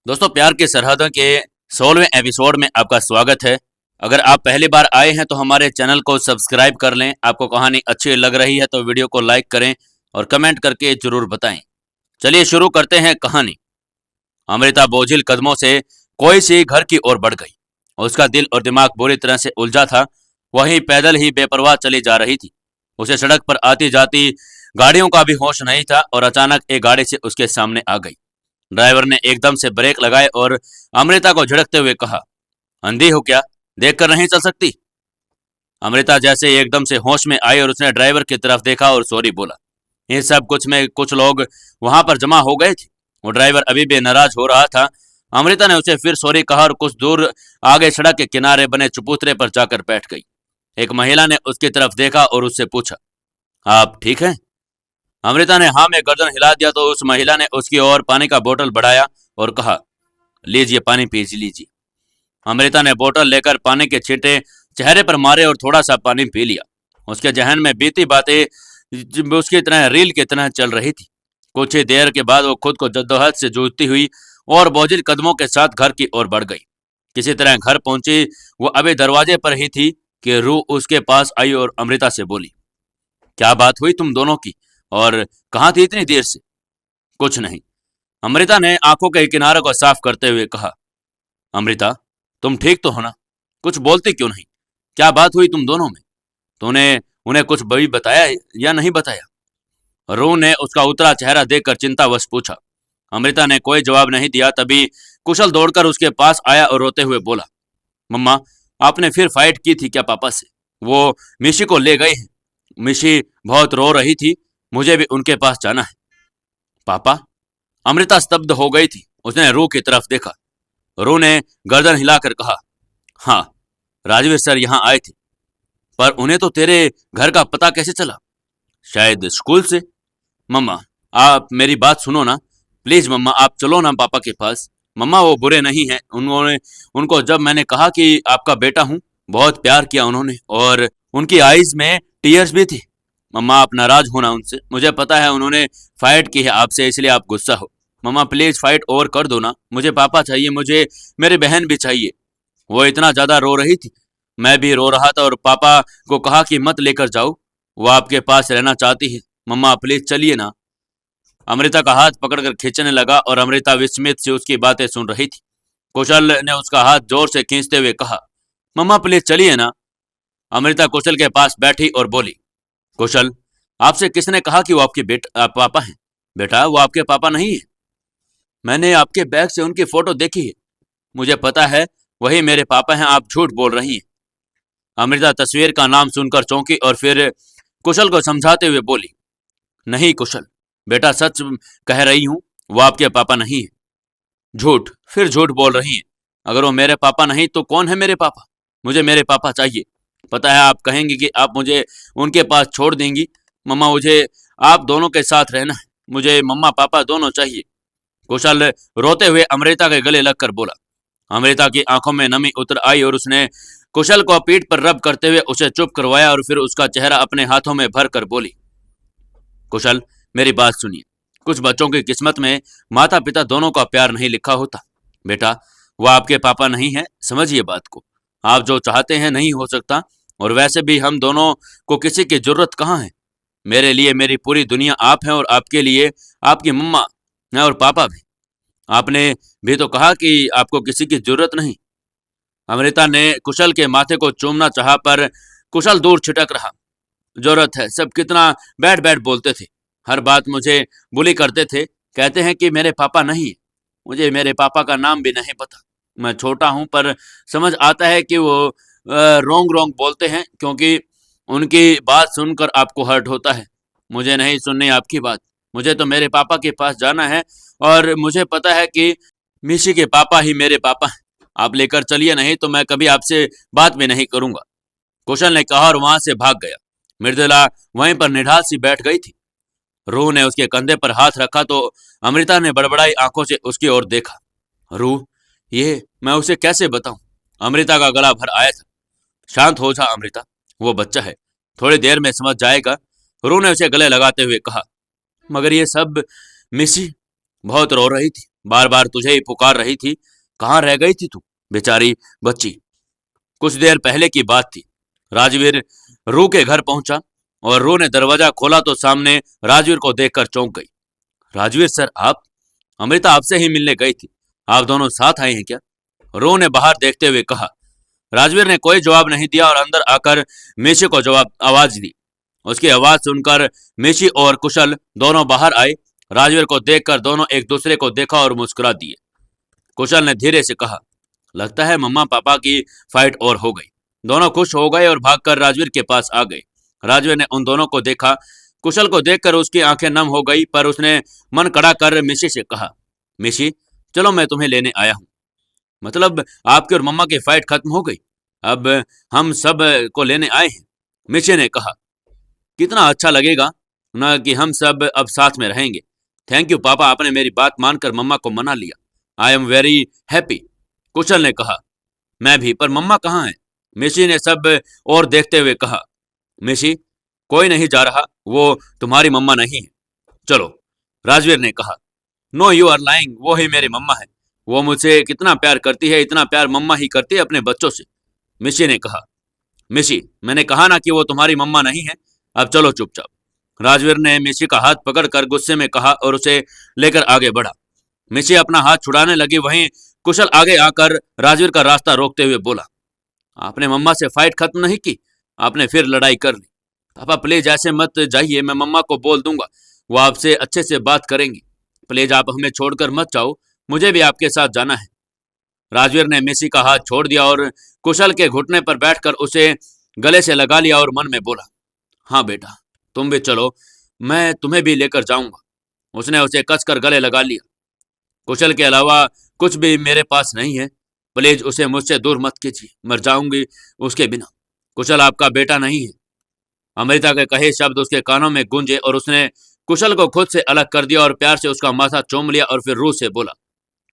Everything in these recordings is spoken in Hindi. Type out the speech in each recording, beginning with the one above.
दोस्तों, प्यार की सरहदों के 16वें एपिसोड में आपका स्वागत है। अगर आप पहली बार आए हैं तो हमारे चैनल को सब्सक्राइब कर लें। आपको कहानी अच्छी लग रही है तो वीडियो को लाइक करें और कमेंट करके जरूर बताएं। चलिए शुरू करते हैं कहानी। अमृता बोझिल कदमों से कोई सी घर की ओर बढ़ गई। उसका दिल और दिमाग बुरी तरह से उलझा था। वही पैदल ही बेपरवाह चली जा रही थी। उसे सड़क पर आती जाती गाड़ियों का भी होश नहीं था और अचानक एक गाड़ी से उसके सामने आ गई। ड्राइवर ने एकदम से ब्रेक लगाए और अमृता को झिड़कते हुए कहा, अंधी हो क्या? देखकर नहीं चल सकती? अमृता जैसे ही एकदम से होश में आई और उसने ड्राइवर की तरफ देखा और सॉरी बोला। इन सब कुछ में कुछ लोग वहां पर जमा हो गए थे। वो ड्राइवर अभी भी नाराज हो रहा था। अमृता ने उसे फिर सॉरी कहा और कुछ दूर आगे सड़क के किनारे बने चबूतरे पर जाकर बैठ गई। एक महिला ने उसकी तरफ देखा और उससे पूछा, आप ठीक हैं? अमृता ने हाँ में गर्दन हिला दिया तो उस महिला ने उसकी ओर पानी का बोतल बढ़ाया और कहा, लीजिए पानी पी लीजिए। अमृता ने बोतल लेकर पानी के छींटे चेहरे पर मारे और थोड़ा सा पानी पी लिया। उसके जहन में बीती बातें उसकी तरह रील की तरह चल रही थी। कुछ ही देर के बाद वो खुद को जद्दोजहद से जूझती हुई और बोझिल कदमों के साथ घर की ओर बढ़ गई। किसी तरह घर पहुंची। वो अभी दरवाजे पर ही थी कि रूह उसके पास आई और अमृता से बोली, क्या बात हुई तुम दोनों की, और कहाँ थी इतनी देर से? कुछ नहीं, अमृता ने आंखों के किनारे को साफ करते हुए कहा। अमृता, तुम ठीक तो हो ना? कुछ बोलती क्यों नहीं? क्या बात हुई तुम दोनों में? तूने उन्हें कुछ भी बताया या नहीं बताया? रू ने उसका उतरा चेहरा देखकर चिंतावश पूछा। अमृता ने कोई जवाब नहीं दिया। तभी कुशल दौड़कर उसके पास आया और रोते हुए बोला, मम्मा, आपने फिर फाइट की थी क्या पापा से? वो मिशी को ले गए हैं। मिशी बहुत रो रही थी। मुझे भी उनके पास जाना है। पापा? अमृता स्तब्ध हो गई थी। उसने रू की तरफ देखा। रू ने गर्दन हिलाकर कहा, हाँ, राजवीर सर यहाँ आए थे। पर उन्हें तो तेरे घर का पता कैसे चला? शायद स्कूल से। मम्मा, आप मेरी बात सुनो ना। प्लीज मम्मा, आप चलो ना पापा के पास। मम्मा, वो बुरे नहीं हैं। उन्होंने उनको जब मैंने कहा कि आपका बेटा हूं, बहुत प्यार किया उन्होंने, और उनकी आईज में टीयर्स भी थी। मम्मा, आप नाराज हो ना उनसे। मुझे पता है उन्होंने फाइट की है आपसे, इसलिए आप गुस्सा हो। मम्मा प्लीज फाइट ओवर कर दो ना। मुझे पापा चाहिए, मुझे मेरी बहन भी चाहिए। वो इतना ज्यादा रो रही थी। मैं भी रो रहा था और पापा को कहा कि मत लेकर जाओ, वो आपके पास रहना चाहती है। मम्मा प्लीज चलिए ना। अमृता का हाथ पकड़कर खींचने लगा और अमृता विस्मित से उसकी बातें सुन रही थी। कुशल ने उसका हाथ जोर से खींचते हुए कहा, मम्मा प्लीज चलिए ना। अमृता कुशल के पास बैठी और बोली, कुशल, आपसे किसने कहा कि वो आपके पापा हैं? बेटा, वो आपके पापा नहीं है। मैंने आपके बैग से उनकी फोटो देखी है। मुझे पता है वही मेरे पापा हैं। आप झूठ बोल रही हैं। अमृता तस्वीर का नाम सुनकर चौंकी और फिर कुशल को समझाते हुए बोली, नहीं कुशल, बेटा सच कह रही हूं, वो आपके पापा नहीं है। झूठ? फिर झूठ बोल रही हैं। अगर वो मेरे पापा नहीं तो कौन है मेरे पापा? मुझे मेरे पापा चाहिए। पता है आप कहेंगी कि आप मुझे उनके पास छोड़ देंगी। मम्मा, मुझे आप दोनों के साथ रहना है। मुझे मम्मा पापा दोनों चाहिए। कुशल रोते हुए अमृता के गले लगकर बोला। अमृता की आंखों में नमी उतर आई और उसने कुशल को पीठ पर रब करते हुए उसे चुप करवाया और फिर उसका चेहरा अपने हाथों में भर कर बोली, कुशल, मेरी बात सुनिए। कुछ बच्चों की किस्मत में माता पिता दोनों का प्यार नहीं लिखा होता। बेटा, वो आपके पापा नहीं है, समझिए बात को। आप जो चाहते हैं नहीं हो सकता, और वैसे भी हम दोनों को किसी की जरूरत कहाँ है। मेरे लिए मेरी पूरी दुनिया आप हैं और आपके लिए आपकी मम्मा है और पापा भी। आपने भी तो कहा कि आपको किसी की जरूरत नहीं। अमृता ने कुशल के माथे को चूमना चाहा पर कुशल दूर छिटक रहा। जरूरत है, सब कितना बैठ बैठ बोलते थे। हर बात मुझे बुली करते थे। कहते हैं कि मेरे पापा नहीं है। मुझे मेरे पापा का नाम भी नहीं पता। मैं छोटा हूं पर समझ आता है कि वो रोंग रोंग बोलते हैं, क्योंकि उनकी बात सुनकर आपको हर्ट होता है। मुझे नहीं सुननी आपकी बात। मुझे तो मेरे पापा के पास जाना है और मुझे पता है कि मिशी के पापा ही मेरे पापा हैं। आप लेकर चलिए, नहीं तो मैं कभी आपसे बात भी नहीं करूंगा। कुशल ने कहा और वहां से भाग गया। मृदुला वहीं पर निढाल सी बैठ गई थी। रूह ने उसके कंधे पर हाथ रखा तो अमृता ने बड़बड़ाई आंखों से उसकी ओर देखा। रूह, ये मैं उसे कैसे बताऊं? अमृता का गला भर आया था। शांत हो जा अमृता, वो बच्चा है, थोड़ी देर में समझ जाएगा। रूह ने उसे गले लगाते हुए कहा। मगर ये सब मिसी बहुत रो रही थी। बार बार तुझे ही पुकार रही थी। कहाँ रह गई थी तू बेचारी बच्ची। कुछ देर पहले की बात थी। राजवीर रू के घर पहुंचा और रू ने दरवाजा खोला तो सामने राजवीर को देखकर चौंक गई। राजवीर सर आप? अमृता आपसे ही मिलने गई थी। आप दोनों साथ आए हैं क्या? रू ने बाहर देखते हुए कहा। राजवीर ने कोई जवाब नहीं दिया और अंदर आकर मेशी को जवाब आवाज दी। उसकी आवाज सुनकर मेशी और कुशल दोनों बाहर आए। राजवीर को देखकर दोनों एक दूसरे को देखा और मुस्कुरा दिए। कुशल ने धीरे से कहा, लगता है मम्मा पापा की फाइट और हो गई। दोनों खुश हो गए और भागकर राजवीर के पास आ गए। राजवीर ने उन दोनों को देखा। कुशल को देखकर उसकी आंखें नम हो गई, पर उसने मन कड़ा कर मिशी से कहा, मिशी चलो मैं तुम्हें लेने आया हूं। मतलब आपके और मम्मा की फाइट खत्म हो गई, अब हम सब को लेने आए हैं। मिशी ने कहा, कितना अच्छा लगेगा ना कि हम सब अब साथ में रहेंगे। थैंक यू पापा, आपने मेरी बात मानकर मम्मा को मना लिया। I am very happy. Kushal ने कहा, मैं भी, पर मम्मा कहाँ है? मिशी ने सब और देखते हुए कहा, मिशी कोई नहीं जा रहा, वो तुम्हारी मम्मा नहीं है, चलो। राजवीर ने कहा, नो यू आर लाइंग, वो ही मेरी मम्मा है। वो मुझसे कितना प्यार करती है, इतना प्यार मम्मा ही करती है अपने बच्चों से। मिशी ने कहा, मिशी मैंने कहा ना कि वो तुम्हारी मम्मा नहीं है, अब चलो चुपचाप। राजवीर ने मिशी का हाथ पकड़कर गुस्से में कहा और उसे लेकर आगे बढ़ा। मिशी अपना हाथ छुड़ाने लगी, वहीं कुशल आगे आकर राजवीर का रास्ता रोकते हुए बोला, आपने मम्मा से फाइट खत्म नहीं की, आपने फिर लड़ाई कर ली। पापा प्लीज ऐसे मत जाइए, मैं मम्मा को बोल दूंगा, वो आपसे अच्छे से बात करेंगी। प्लीज आप हमें छोड़कर मत जाओ, मुझे भी आपके साथ जाना है। राजवीर ने मिशी का हाथ छोड़ दिया और कुशल के घुटने पर बैठकर उसे गले से लगा लिया और मन में बोला, हाँ बेटा तुम भी चलो, मैं तुम्हें भी लेकर जाऊंगा। उसने उसे कसकर गले लगा लिया। कुशल के अलावा कुछ भी मेरे पास नहीं है, प्लीज उसे मुझसे दूर मत कीजिए, मर जाऊंगी उसके बिना। कुशल आपका बेटा नहीं है। अमृता के कहे शब्द उसके कानों में गूंजे और उसने कुशल को खुद से अलग कर दिया और प्यार से उसका माथा चूम लिया और फिर रूह से बोला,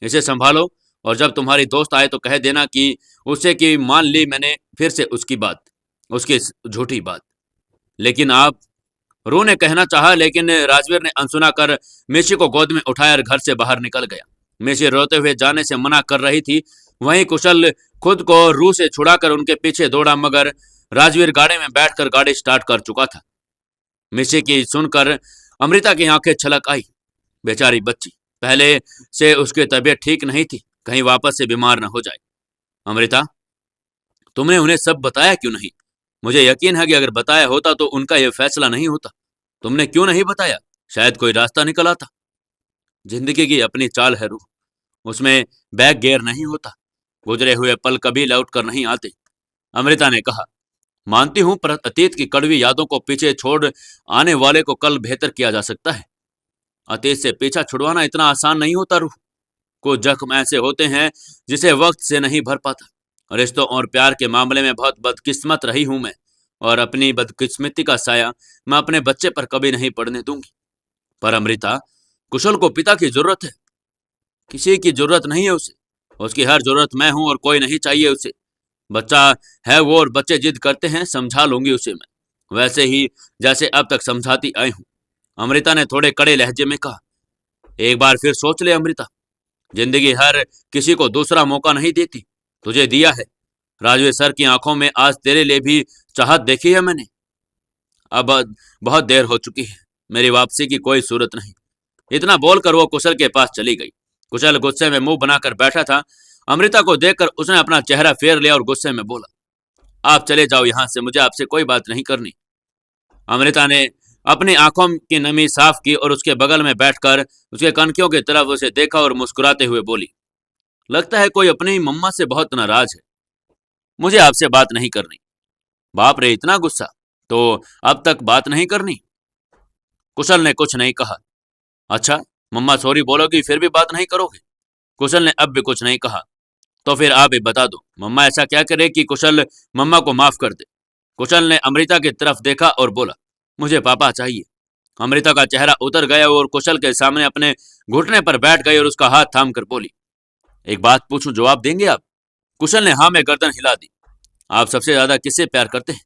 इसे संभालो और जब तुम्हारी दोस्त आए तो कह देना कि उससे कि मान ली मैंने फिर से उसकी बात, उसकी झूठी बात। लेकिन आप, रू ने कहना चाहा, लेकिन राजवीर ने अनसुना कर मिशी को गोद में उठाकर घर से बाहर निकल गया। मिशी रोते हुए जाने से मना कर रही थी, वहीं कुशल खुद को रू से छुड़ाकर उनके पीछे दौड़ा, मगर राजवीर गाड़ी में बैठकर गाड़ी स्टार्ट कर चुका था। मिशी की सुनकर अमृता की आंखें छलक आई। बेचारी बच्ची, पहले से उसकी तबीयत ठीक नहीं थी, कहीं वापस से बीमार न हो जाए। अमृता, तुमने उन्हें सब बताया क्यों नहीं? मुझे यकीन है कि अगर बताया होता तो उनका यह फैसला नहीं होता। तुमने क्यों नहीं बताया? शायद कोई रास्ता निकल आता। जिंदगी की अपनी चाल है रूह, उसमें बैक गियर नहीं होता। गुजरे हुए पल कभी लौट कर नहीं आते। अमृता ने कहा, मानती हूं, पर अतीत की कड़वी यादों को पीछे छोड़ आने वाले को कल बेहतर किया जा सकता है। अतीत से पीछा छुड़वाना इतना आसान नहीं होता रूह। कुछ जख्म ऐसे होते हैं जिसे वक्त से नहीं भर पाता। रिश्तों और प्यार के मामले में बहुत बदकिस्मत रही हूं मैं, और अपनी बदकिस्मती का साया मैं अपने बच्चे पर कभी नहीं पड़ने दूंगी। पर अमृता, कुशल को पिता की जरूरत है, किसी की जरूरत नहीं है उसे। उसकी हर जरूरत मैं हूं और कोई नहीं चाहिए उसे। बच्चा है वो और बच्चे जिद करते हैं, समझा लूंगी उसे मैं, वैसे ही जैसे अब तक समझाती आई हूं। अमृता ने थोड़े कड़े लहजे में कहा, एक बार फिर सोच ले अमृता, जिंदगी हर किसी को दूसरा मौका नहीं देती, तुझे दिया है। राजवीर सर की आंखों में आज तेरे लिए भी चाहत देखी है मैंने। अब बहुत देर हो चुकी है, मेरी वापसी की कोई सूरत नहीं। इतना बोलकर वो कुशल के पास चली गई। कुशल गुस्से में मुंह बनाकर बैठा था। अमृता को देखकर उसने अपना चेहरा फेर लिया और गुस्से में बोला, आप चले जाओ यहां से, मुझे आपसे कोई बात नहीं करनी। अमृता ने अपनी आंखों की नमी साफ की और उसके बगल में बैठकर उसके कनखियों की तरफ उसे देखा और मुस्कुराते हुए बोली, लगता है कोई अपनी मम्मा से बहुत नाराज है, मुझे आपसे बात नहीं करनी। बाप रे, इतना गुस्सा, तो अब तक बात नहीं करनी? कुशल ने कुछ नहीं कहा। अच्छा, मम्मा सॉरी बोलोगी फिर भी बात नहीं करोगे? कुशल ने अब भी कुछ नहीं कहा। तो फिर आप ही बता दो, मम्मा ऐसा क्या करे कि कुशल मम्मा को माफ कर दे? कुशल ने अमृता की तरफ देखा और बोला, मुझे पापा चाहिए। अमृता का चेहरा उतर गया और कुशल के सामने अपने घुटने पर बैठ गई और उसका हाथ थाम कर बोली, एक बात पूछूं, जवाब देंगे आप? कुशल ने हाँ में गर्दन हिला दी। आप सबसे ज्यादा किससे प्यार करते हैं?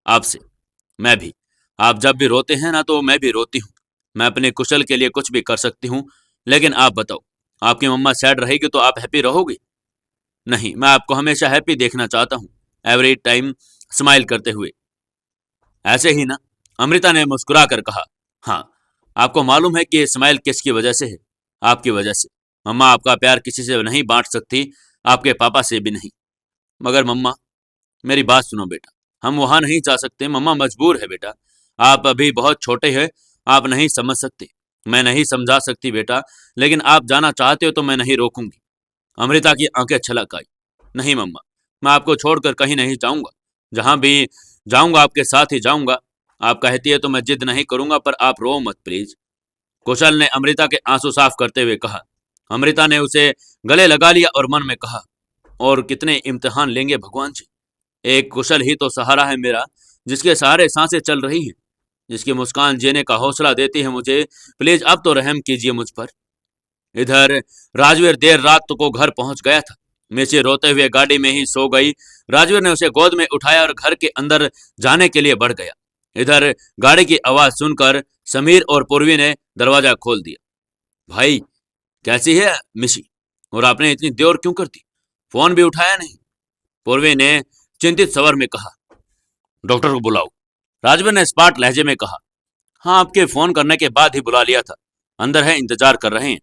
आपसे। मैं भी। आप जब भी रोते हैं ना तो मैं भी रोती हूँ। मैं अपने कुशल के लिए कुछ भी कर सकती हूँ, लेकिन आप बताओ, आपकी मम्मा सैड रहेगी तो आप हैप्पी रहोगे? नहीं, मैं आपको हमेशा हैप्पी देखना चाहता हूँ, एवरी टाइम स्माइल करते हुए। ऐसे ही ना? अमृता ने मुस्कुरा कर कहा। हाँ, आपको मालूम है कि ये स्माइल किसकी वजह से है? आपकी वजह से। मम्मा आपका प्यार किसी से नहीं बांट सकती, आपके पापा से भी नहीं। मगर मम्मा, मेरी बात सुनो बेटा, हम वहां नहीं जा सकते, मम्मा मजबूर है बेटा। आप अभी बहुत छोटे हैं, आप नहीं समझ सकते। मैं नहीं समझा सकती बेटा, लेकिन आप जाना चाहते हो तो मैं नहीं रोकूंगी। अमृता की आंखें छलक आई। नहीं मम्मा, मैं आपको छोड़कर कहीं नहीं जाऊंगा। जहां भी जाऊंगा आपके साथ ही जाऊंगा। आप कहती है तो मैं जिद नहीं करूंगा, पर आप रो मत प्लीज। कुशल ने अमृता के आंसू साफ करते हुए कहा। अमृता ने उसे गले लगा लिया और मन में कहा, और कितने इम्तिहान लेंगे भगवान जी। एक कुशल ही तो सहारा है मेरा, जिसके सहारे सांसें चल रही हैं, जिसकी मुस्कान जीने का हौसला देती है मुझे। प्लीज अब तो रहम कीजिए मुझ पर। इधर राजवीर देर रात को घर पहुंच गया था। मिसी रोते हुए गाड़ी में ही सो गई। राजवीर ने उसे गोद में उठाया और घर के अंदर जाने के लिए बढ़ गया। इधर गाड़ी की आवाज सुनकर समीर और पूर्वी ने दरवाजा खोल दिया। भाई, कैसी है मिसी? और आपने इतनी देर क्यों कर दी? फोन भी उठाया नहीं। पूर्वी ने चिंतित स्वर में कहा। डॉक्टर को बुलाओ, राजवीर ने स्पाट लहजे में कहा। हाँ, आपके फोन करने के बाद ही बुला लिया था। अंदर है, इंतजार कर रहे हैं।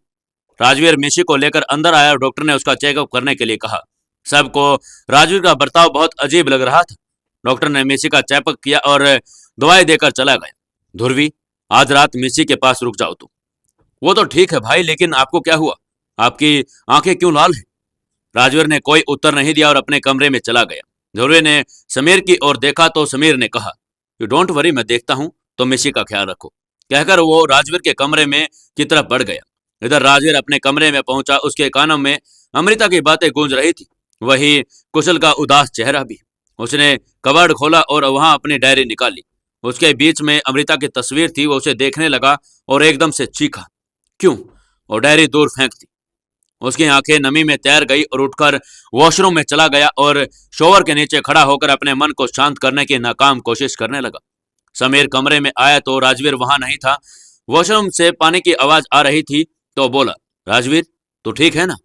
राजवीर मिशी को लेकर अंदर आया और डॉक्टर ने उसका चेकअप करने के लिए कहा। सबको राजवीर का बर्ताव बहुत अजीब लग रहा था। डॉक्टर ने मिशी का चेकअप किया और दवाई देकर चला गया। ध्रुवी, आज रात मिशी के पास रुक जाओ तुम। वो तो ठीक है भाई, लेकिन आपको क्या हुआ? आपकी आंखें क्यों लाल हैं? राजवीर ने कोई उत्तर नहीं दिया और अपने कमरे में चला गया। ध्रुवी ने समीर की ओर देखा तो समीर ने कहा, यू डोंट वरी, मैं देखता हूं, तो मिशी का ख्याल रखो। कहकर वो राजवीर के कमरे में की तरफ बढ़ गया। इधर राजवीर अपने कमरे में पहुंचा। उसके कानों में अमृता की बातें गूंज रही थी, वही कुशल का उदास चेहरा भी। उसने कबाड़ खोला और वहां अपनी डायरी निकाली। उसके बीच में अमृता की तस्वीर थी। वो उसे देखने लगा और एकदम से चीखा, क्यों? और डायरी दूर फेंक दी। उसकी आंखें नमी में तैर गई और उठकर वॉशरूम में चला गया और शोवर के नीचे खड़ा होकर अपने मन को शांत करने की नाकाम कोशिश करने लगा। समीर कमरे में आया तो राजवीर वहां नहीं था। वॉशरूम से पानी की आवाज आ रही थी तो बोला, राजवीर, तू ठीक है ना?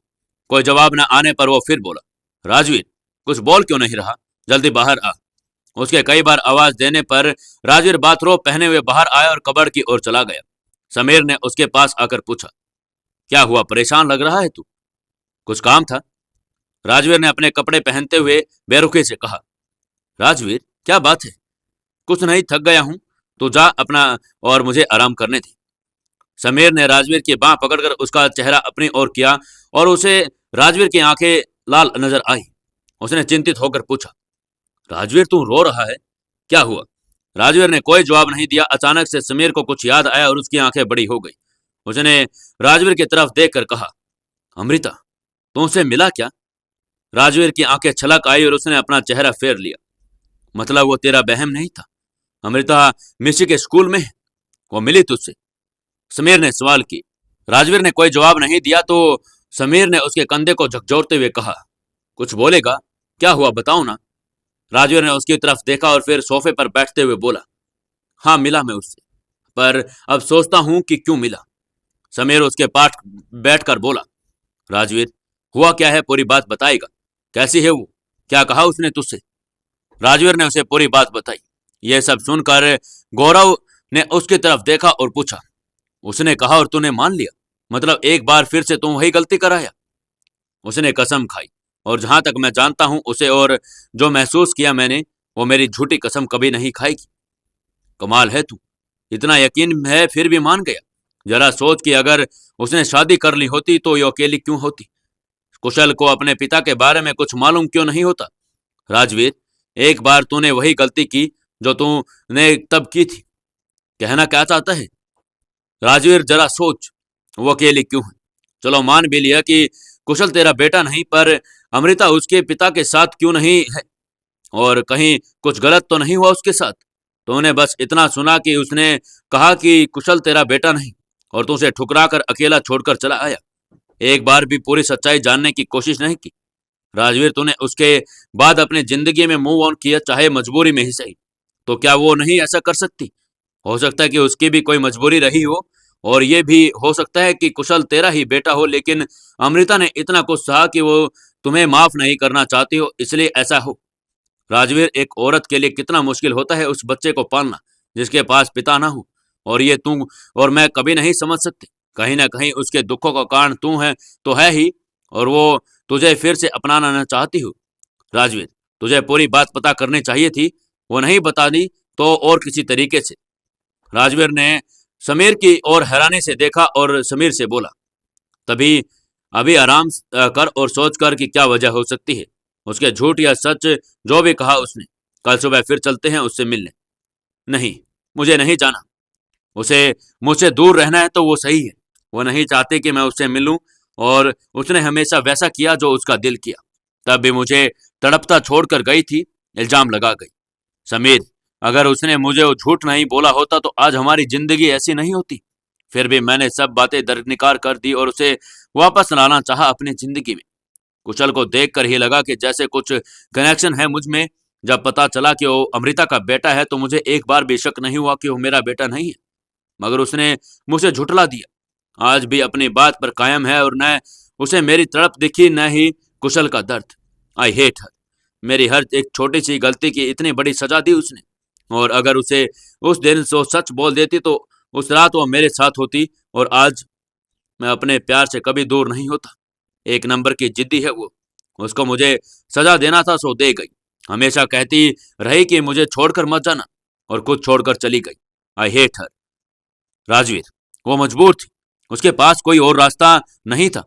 कोई जवाब न आने पर वो फिर बोला, राजवीर, कुछ बोल क्यों नहीं रहा? जल्दी बाहर आ। उसके कई बार आवाज देने पर राजवीर बाथरोब पहने हुए बाहर आया और कबर्ड की ओर चला गया। समीर ने उसके पास आकर पूछा, क्या हुआ, परेशान लग रहा है तू? कुछ काम था? राजवीर ने अपने कपड़े पहनते हुए बेरुखी से कहा। राजवीर, क्या बात है? कुछ नहीं, थक गया हूं, तो जा अपना और मुझे आराम करने दे। समीर ने राजवीर की बांह पकड़कर उसका चेहरा अपनी ओर किया और उसे राजवीर की आंखें लाल नजर आई। उसने चिंतित होकर पूछा, राजवीर, तू रो रहा है, क्या हुआ? राजवीर ने कोई जवाब नहीं दिया। अचानक से समीर को कुछ याद आया और उसकी आंखें बड़ी हो गई। उसने राजवीर की तरफ देखकर कहा, अमृता, तुमसे मिला क्या? राजवीर की आंखें छलक आई और उसने अपना चेहरा फेर लिया। मतलब वो तेरा बहम नहीं था? अमृता मिशी के स्कूल में है, वो मिली तुझसे? समीर ने सवाल की। राजवीर ने कोई जवाब नहीं दिया तो समीर ने उसके कंधे को झकझोरते हुए कहा, कुछ बोलेगा? क्या हुआ, बताओ ना। राजवीर ने उसकी तरफ देखा और फिर सोफे पर बैठते हुए बोला, हाँ, मिला मैं उससे, पर अब सोचता हूं कि क्यों मिला। समीर उसके पास बैठकर बोला, राजवीर, हुआ क्या है, पूरी बात बताएगा? कैसी है वो? क्या कहा उसने तुझसे? राजवीर ने उसे पूरी बात बताई। यह सब सुनकर गौरव ने उसकी तरफ देखा और पूछा, उसने कहा और तूने मान लिया? मतलब एक बार फिर से तुम वही गलती कराया? उसने कसम खाई, और जहां तक मैं जानता हूं उसे, और जो महसूस किया मैंने, वो मेरी झूठी कसम कभी नहीं खाएगी। कमाल है तू, इतना यकीन है फिर भी मान गया। जरा सोच कि अगर उसने शादी कर ली होती तो ये अकेली क्यों होती? कुशल को अपने पिता के बारे में कुछ मालूम क्यों नहीं होता? राजवीर, एक बार तूने वही गलती की जो तूने तब की थी। कहना क्या चाहता है? राजवीर, जरा सोच, वो अकेली क्यों है? चलो मान भी लिया कि कुशल तेरा बेटा नहीं, पर अमृता उसके पिता के साथ क्यों नहीं है? और कहीं कुछ गलत तो नहीं हुआ उसके साथ? तूने बस इतना सुना कि उसने कहा कि कुशल तेरा बेटा नहीं, और तू उसे ठुकरा कर अकेला छोड़कर चला आया। एक बार भी पूरी सच्चाई जानने की कोशिश नहीं की। राजवीर, तूने उसके बाद अपनी जिंदगी में मूव ऑन किया, चाहे मजबूरी में ही सही। तो क्या वो नहीं ऐसा कर सकती? हो सकता है कि उसकी भी कोई मजबूरी रही हो, और ये भी हो सकता है कि कुशल तेरा ही बेटा हो, लेकिन अमृता ने इतना कुछ सहा कि वो तुम्हें माफ नहीं करना चाहती हो, इसलिए ऐसा हो। राजवीर, एक औरत के लिए कितना मुश्किल होता है उस बच्चे को पालना जिसके पास पिता ना हो, और ये तू और मैं कभी नहीं समझ सकते। कहीं ना कहीं उसके दुखों का कारण तू है तो है ही, और वो तुझे फिर से अपनाना न चाहती हो। राजवीर, तुझे पूरी बात पता करनी चाहिए थी, वो नहीं बता दी तो और किसी तरीके से। राजवीर ने समीर की ओर हैरानी से देखा और समीर से बोला, तभी अभी आराम कर और सोच कर कि क्या वजह हो सकती है। उसके झूठ या सच जो भी कहा उसने, कल सुबह फिर चलते हैं उससे मिलने। नहीं, मुझे नहीं जाना। उसे मुझसे दूर रहना है तो वो सही है। वो नहीं चाहती कि मैं उससे मिलूं, और उसने हमेशा वैसा किया जो उसका दिल किया। तब भी मुझे तड़पता छोड़कर गई थी, इल्जाम लगा गई। समीर, अगर उसने मुझे वो झूठ नहीं बोला होता तो आज हमारी जिंदगी ऐसी नहीं होती। फिर भी मैंने सब बातें दरकिनार कर दी और उसे वापस लाना चाहा अपनी जिंदगी में। कुशल को देखकर ही लगा कि जैसे कुछ कनेक्शन है मुझ में। जब पता चला कि वो अमृता का बेटा है तो मुझे एक बार भी शक नहीं हुआ कि वो मेरा बेटा नहीं है, मगर उसने मुझे झुठला दिया। आज भी अपनी बात पर कायम है, और न उसे मेरी तड़प दिखी न ही कुशल का दर्द। I hate her. मेरी हर एक छोटी सी गलती की इतनी बड़ी सजा दी उसने, और अगर उसे उस दिन सो सच बोल देती तो उस रात वो मेरे साथ होती, और आज मैं अपने प्यार से कभी दूर नहीं होता। एक नंबर की जिद्दी है वो। उसको मुझे सजा देना था सो दे गई। हमेशा कहती रही कि मुझे छोड़कर मत जाना, और खुद छोड़कर चली गई। I hate her. राजवीर, वो मजबूर थी, उसके पास कोई और रास्ता नहीं था।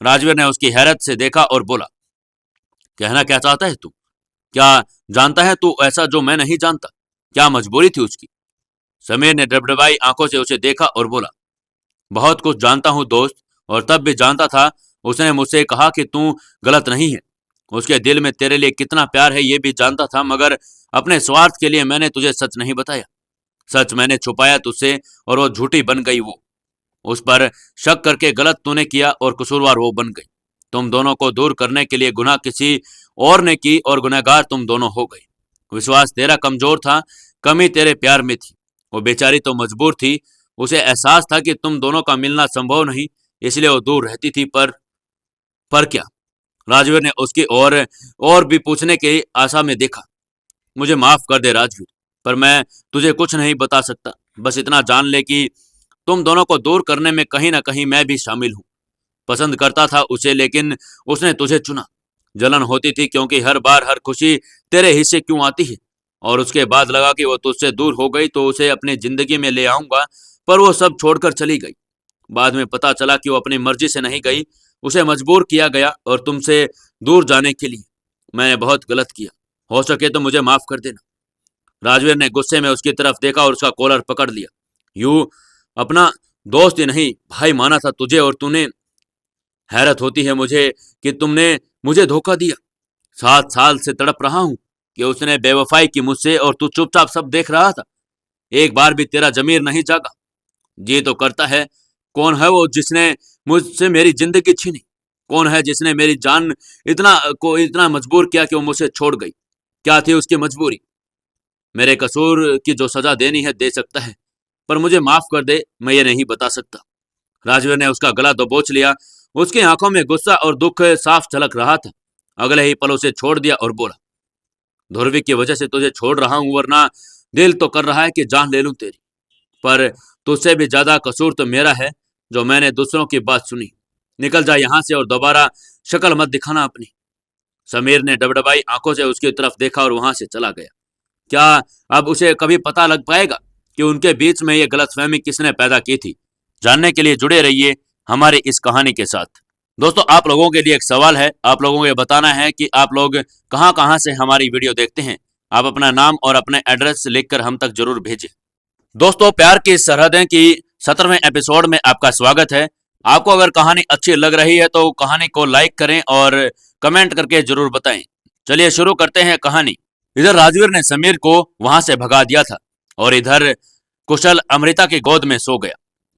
राजवीर ने उसकी हैरत से देखा और बोला, कहना क्या चाहता है तू? क्या जानता है तू ऐसा जो मैं नहीं जानता? क्या मजबूरी थी उसकी? समीर ने डबडबाई आंखों से उसे देखा और बोला, बहुत कुछ जानता हूँ दोस्त, और तब भी जानता था। उसने मुझसे कहा कि तू गलत नहीं है। उसके दिल में तेरे लिए कितना प्यार है ये भी जानता था, मगर अपने स्वार्थ के लिए मैंने तुझे सच नहीं बताया। सच मैंने छुपाया तुझसे, और वो झूठी बन गई। वो उस पर शक करके गलत तूने किया और कसूरवार वो बन गई। तुम दोनों को दूर करने के लिए गुनाह किसी और ने की, और गुनहगार तुम दोनों हो गए। विश्वास तेरा कमजोर था, कमी तेरे प्यार में थी। वो बेचारी तो मजबूर थी। उसे एहसास था कि तुम दोनों का मिलना संभव नहीं, इसलिए वो दूर रहती थी। पर क्या? राजवीर ने उसकी और भी पूछने की आशा में देखा। मुझे माफ कर दे राजवीर, पर मैं तुझे कुछ नहीं बता सकता। बस इतना जान ले कि तुम दोनों को दूर करने में कहीं ना कहीं मैं भी शामिल हूँ। पसंद करता था उसे, लेकिन उसने तुझे चुना। जलन होती थी क्योंकि हर बार हर खुशी तेरे हिस्से क्यों आती है। और उसके बाद लगा कि वो तुझसे दूर हो गई तो उसे अपनी जिंदगी में ले आऊंगा, पर वो सब छोड़कर चली गई। बाद में पता चला कि वो अपनी मर्जी से नहीं गई, उसे मजबूर किया गया, और तुमसे दूर जाने के लिए। मैंने बहुत गलत किया, हो सके तो मुझे माफ कर देना। राजवीर ने गुस्से में उसकी तरफ देखा और उसका कॉलर पकड़ लिया। यू अपना दोस्त ही नहीं भाई माना था तुझे, और तूने। हैरत होती है मुझे कि तुमने मुझे धोखा दिया। 7 साल से तड़प रहा हूं कि उसने बेवफाई की मुझसे, और तू चुपचाप सब देख रहा था। एक बार भी तेरा जमीर नहीं जागा। जी तो करता है, कौन है वो जिसने मुझसे मेरी जिंदगी छीनी? कौन है जिसने मेरी जान इतना मजबूर किया कि वो मुझसे छोड़ गई? क्या थी उसकी मजबूरी? मेरे कसूर की जो सजा देनी है दे सकता है, पर मुझे माफ कर दे, मैं ये नहीं बता सकता। राजवीर ने उसका गला दबोच लिया। उसकी आंखों में गुस्सा और दुख साफ झलक रहा था। अगले ही पल उसे छोड़ दिया और बोला, ध्रुवी की वजह से तुझे छोड़ रहा हूं, वरना दिल तो कर रहा है कि जान ले लूं तेरी। पर तुझसे भी ज्यादा कसूर तो मेरा है, जो मैंने दूसरों की बात सुनी। निकल जा यहां से और दोबारा शक्ल मत दिखाना अपनी। समीर ने डबडबाई आंखों से उसकी तरफ देखा और वहां से चला गया। क्या अब उसे कभी पता लग पाएगा कि उनके बीच में ये गलतफहमी किसने पैदा की थी? जानने के लिए जुड़े रहिए हमारी इस कहानी के साथ। दोस्तों, आप लोगों के लिए एक सवाल है। आप लोगों को ये बताना है कि आप लोग कहां कहां से हमारी वीडियो देखते हैं। आप अपना नाम और अपने एड्रेस लिखकर हम तक जरूर भेजें। दोस्तों, प्यार की सरहदें की 17वें एपिसोड में आपका स्वागत है। आपको अगर कहानी अच्छी लग रही है तो कहानी को लाइक करें और कमेंट करके जरूर बताएं। चलिए शुरू करते हैं कहानी। इधर राजवीर ने समीर को वहां से भगा दिया था, और इधर कुशल अमृता की गोद में सो गया।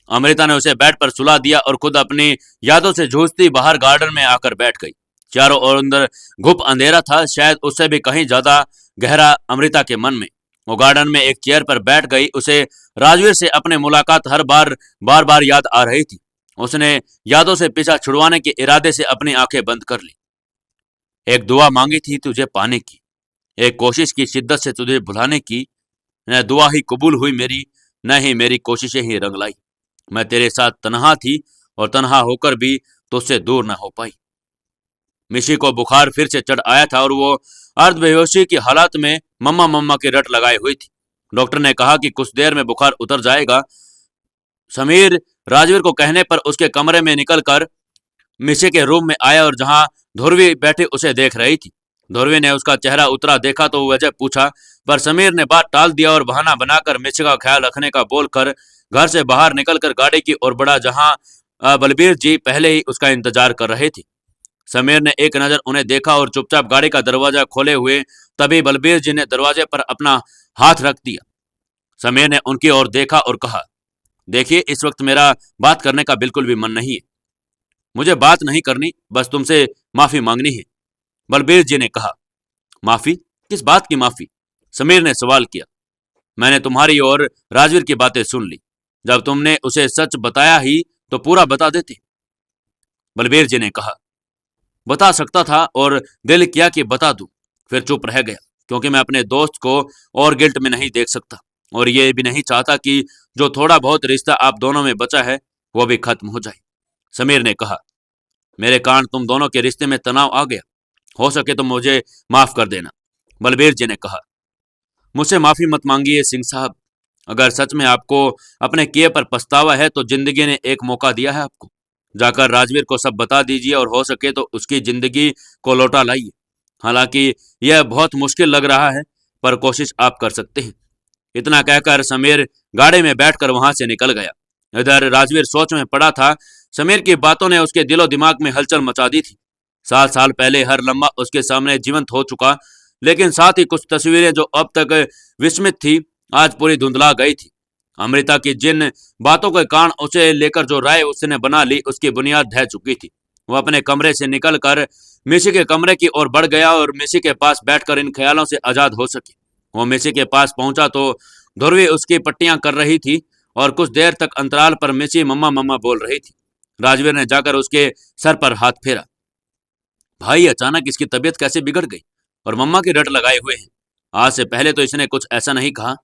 अमृता ने उसे बेड पर सुला दिया और खुद अपनी यादों से जूझती बाहर गार्डन में आकर बैठ गई। चारों ओर अंदर घुप अंधेरा था, शायद उससे भी कहीं ज्यादा गहरा अमृता के मन में। वो गार्डन में एक चेयर पर बैठ गई। उसे राजवीर से अपने मुलाकात हर बार बार याद आ रही थी। उसने यादों से पीछा छुड़वाने के इरादे से अपनी आंखें बंद कर ली। एक दुआ मांगी थी तुझे पाने की, एक कोशिश की शिद्दत से तुझे भुलाने की। न दुआ ही कबूल हुई मेरी, न ही मेरी कोशिशें ही रंग लाई। मैं तेरे साथ तन्हा थी और तन्हा होकर भी तुझसे दूर न हो पाई। मिशी को बुखार फिर से चढ़ आया था और वो अर्ध बेहोशी की हालत में मम्मा मम्मा की रट लगाई हुई थी। डॉक्टर ने कहा कि कुछ देर में बुखार उतर जाएगा। समीर राजवीर को कहने पर उसके कमरे में निकलकर मिशी के रूम में आया और जहां ध्रुवी बैठी उसे देख रही थी। ध्रुवी ने उसका चेहरा उतरा देखा तो वजह पूछा, पर समीर ने बात टाल दिया और बहाना बनाकर मिशी का ख्याल रखने का बोलकर घर से बाहर निकलकर गाड़ी की ओर बढ़ा, जहां बलबीर जी पहले ही उसका इंतजार कर रहे थे। समीर ने एक नजर उन्हें देखा और चुपचाप गाड़ी का दरवाजा खोले हुए तभी बलबीर जी ने दरवाजे पर अपना हाथ रख दिया। समीर ने उनकी ओर देखा और कहा, देखिए इस वक्त मेरा बात करने का बिल्कुल भी मन नहीं है। मुझे बात नहीं करनी, बस तुमसे माफी मांगनी है। बलबीर जी ने कहा, माफी? किस बात की माफी? समीर ने सवाल किया। मैंने तुम्हारी और राजवीर की बातें सुन ली। जब तुमने उसे सच बताया ही तो पूरा बता देते। बलबीर जी ने कहा, बता सकता था और दिल किया कि बता दूं, फिर चुप रह गया क्योंकि मैं अपने दोस्त को और गिल्ट में नहीं देख सकता और ये भी नहीं चाहता कि जो थोड़ा बहुत रिश्ता आप दोनों में बचा है वो भी खत्म हो जाए। समीर ने कहा, मेरे कारण तुम दोनों के रिश्ते में तनाव आ गया, हो सके तो मुझे माफ कर देना। बलबीर जी ने कहा, मुझसे माफी मत मांगिए सिंह साहब। अगर सच में आपको अपने किए पर पछतावा है तो जिंदगी ने एक मौका दिया है आपको। जाकर राजवीर को सब बता दीजिए और हो सके तो उसकी जिंदगी को लौटा लाइए। हालांकि यह बहुत मुश्किल लग रहा है, पर कोशिश आप कर सकते हैं। इतना कहकर समीर गाड़ी में बैठकर वहां से निकल गया। इधर राजवीर सोच में पड़ा था। समीर की बातों ने उसके दिलो दिमाग में हलचल मचा दी थी। 7 साल पहले हर लम्हा उसके सामने जीवंत हो चुका, लेकिन साथ ही कुछ तस्वीरें जो अब तक विस्मित थी आज पूरी धुंधला गई थी। अमृता की जिन बातों के कारण उसे लेकर जो राय उसने बना ली उसकी बुनियाद ढह चुकी थी। वो अपने कमरे से निकलकर मिशी के कमरे की ओर बढ़ गया और मिशी के पास बैठकर इन ख्यालों से आजाद हो सके। वो मिशी के पास पहुंचा तो ध्रुवी उसकी पट्टियां कर रही थी और कुछ देर तक अंतराल पर मिशी मम्मा मम्मा बोल रही थी। राजवीर ने जाकर उसके सर पर हाथ फेरा। भाई अचानक इसकी तबीयत कैसे बिगड़ गई और मम्मा की रट लगाए हुए हैं? आज से पहले तो इसने कुछ ऐसा नहीं कहा।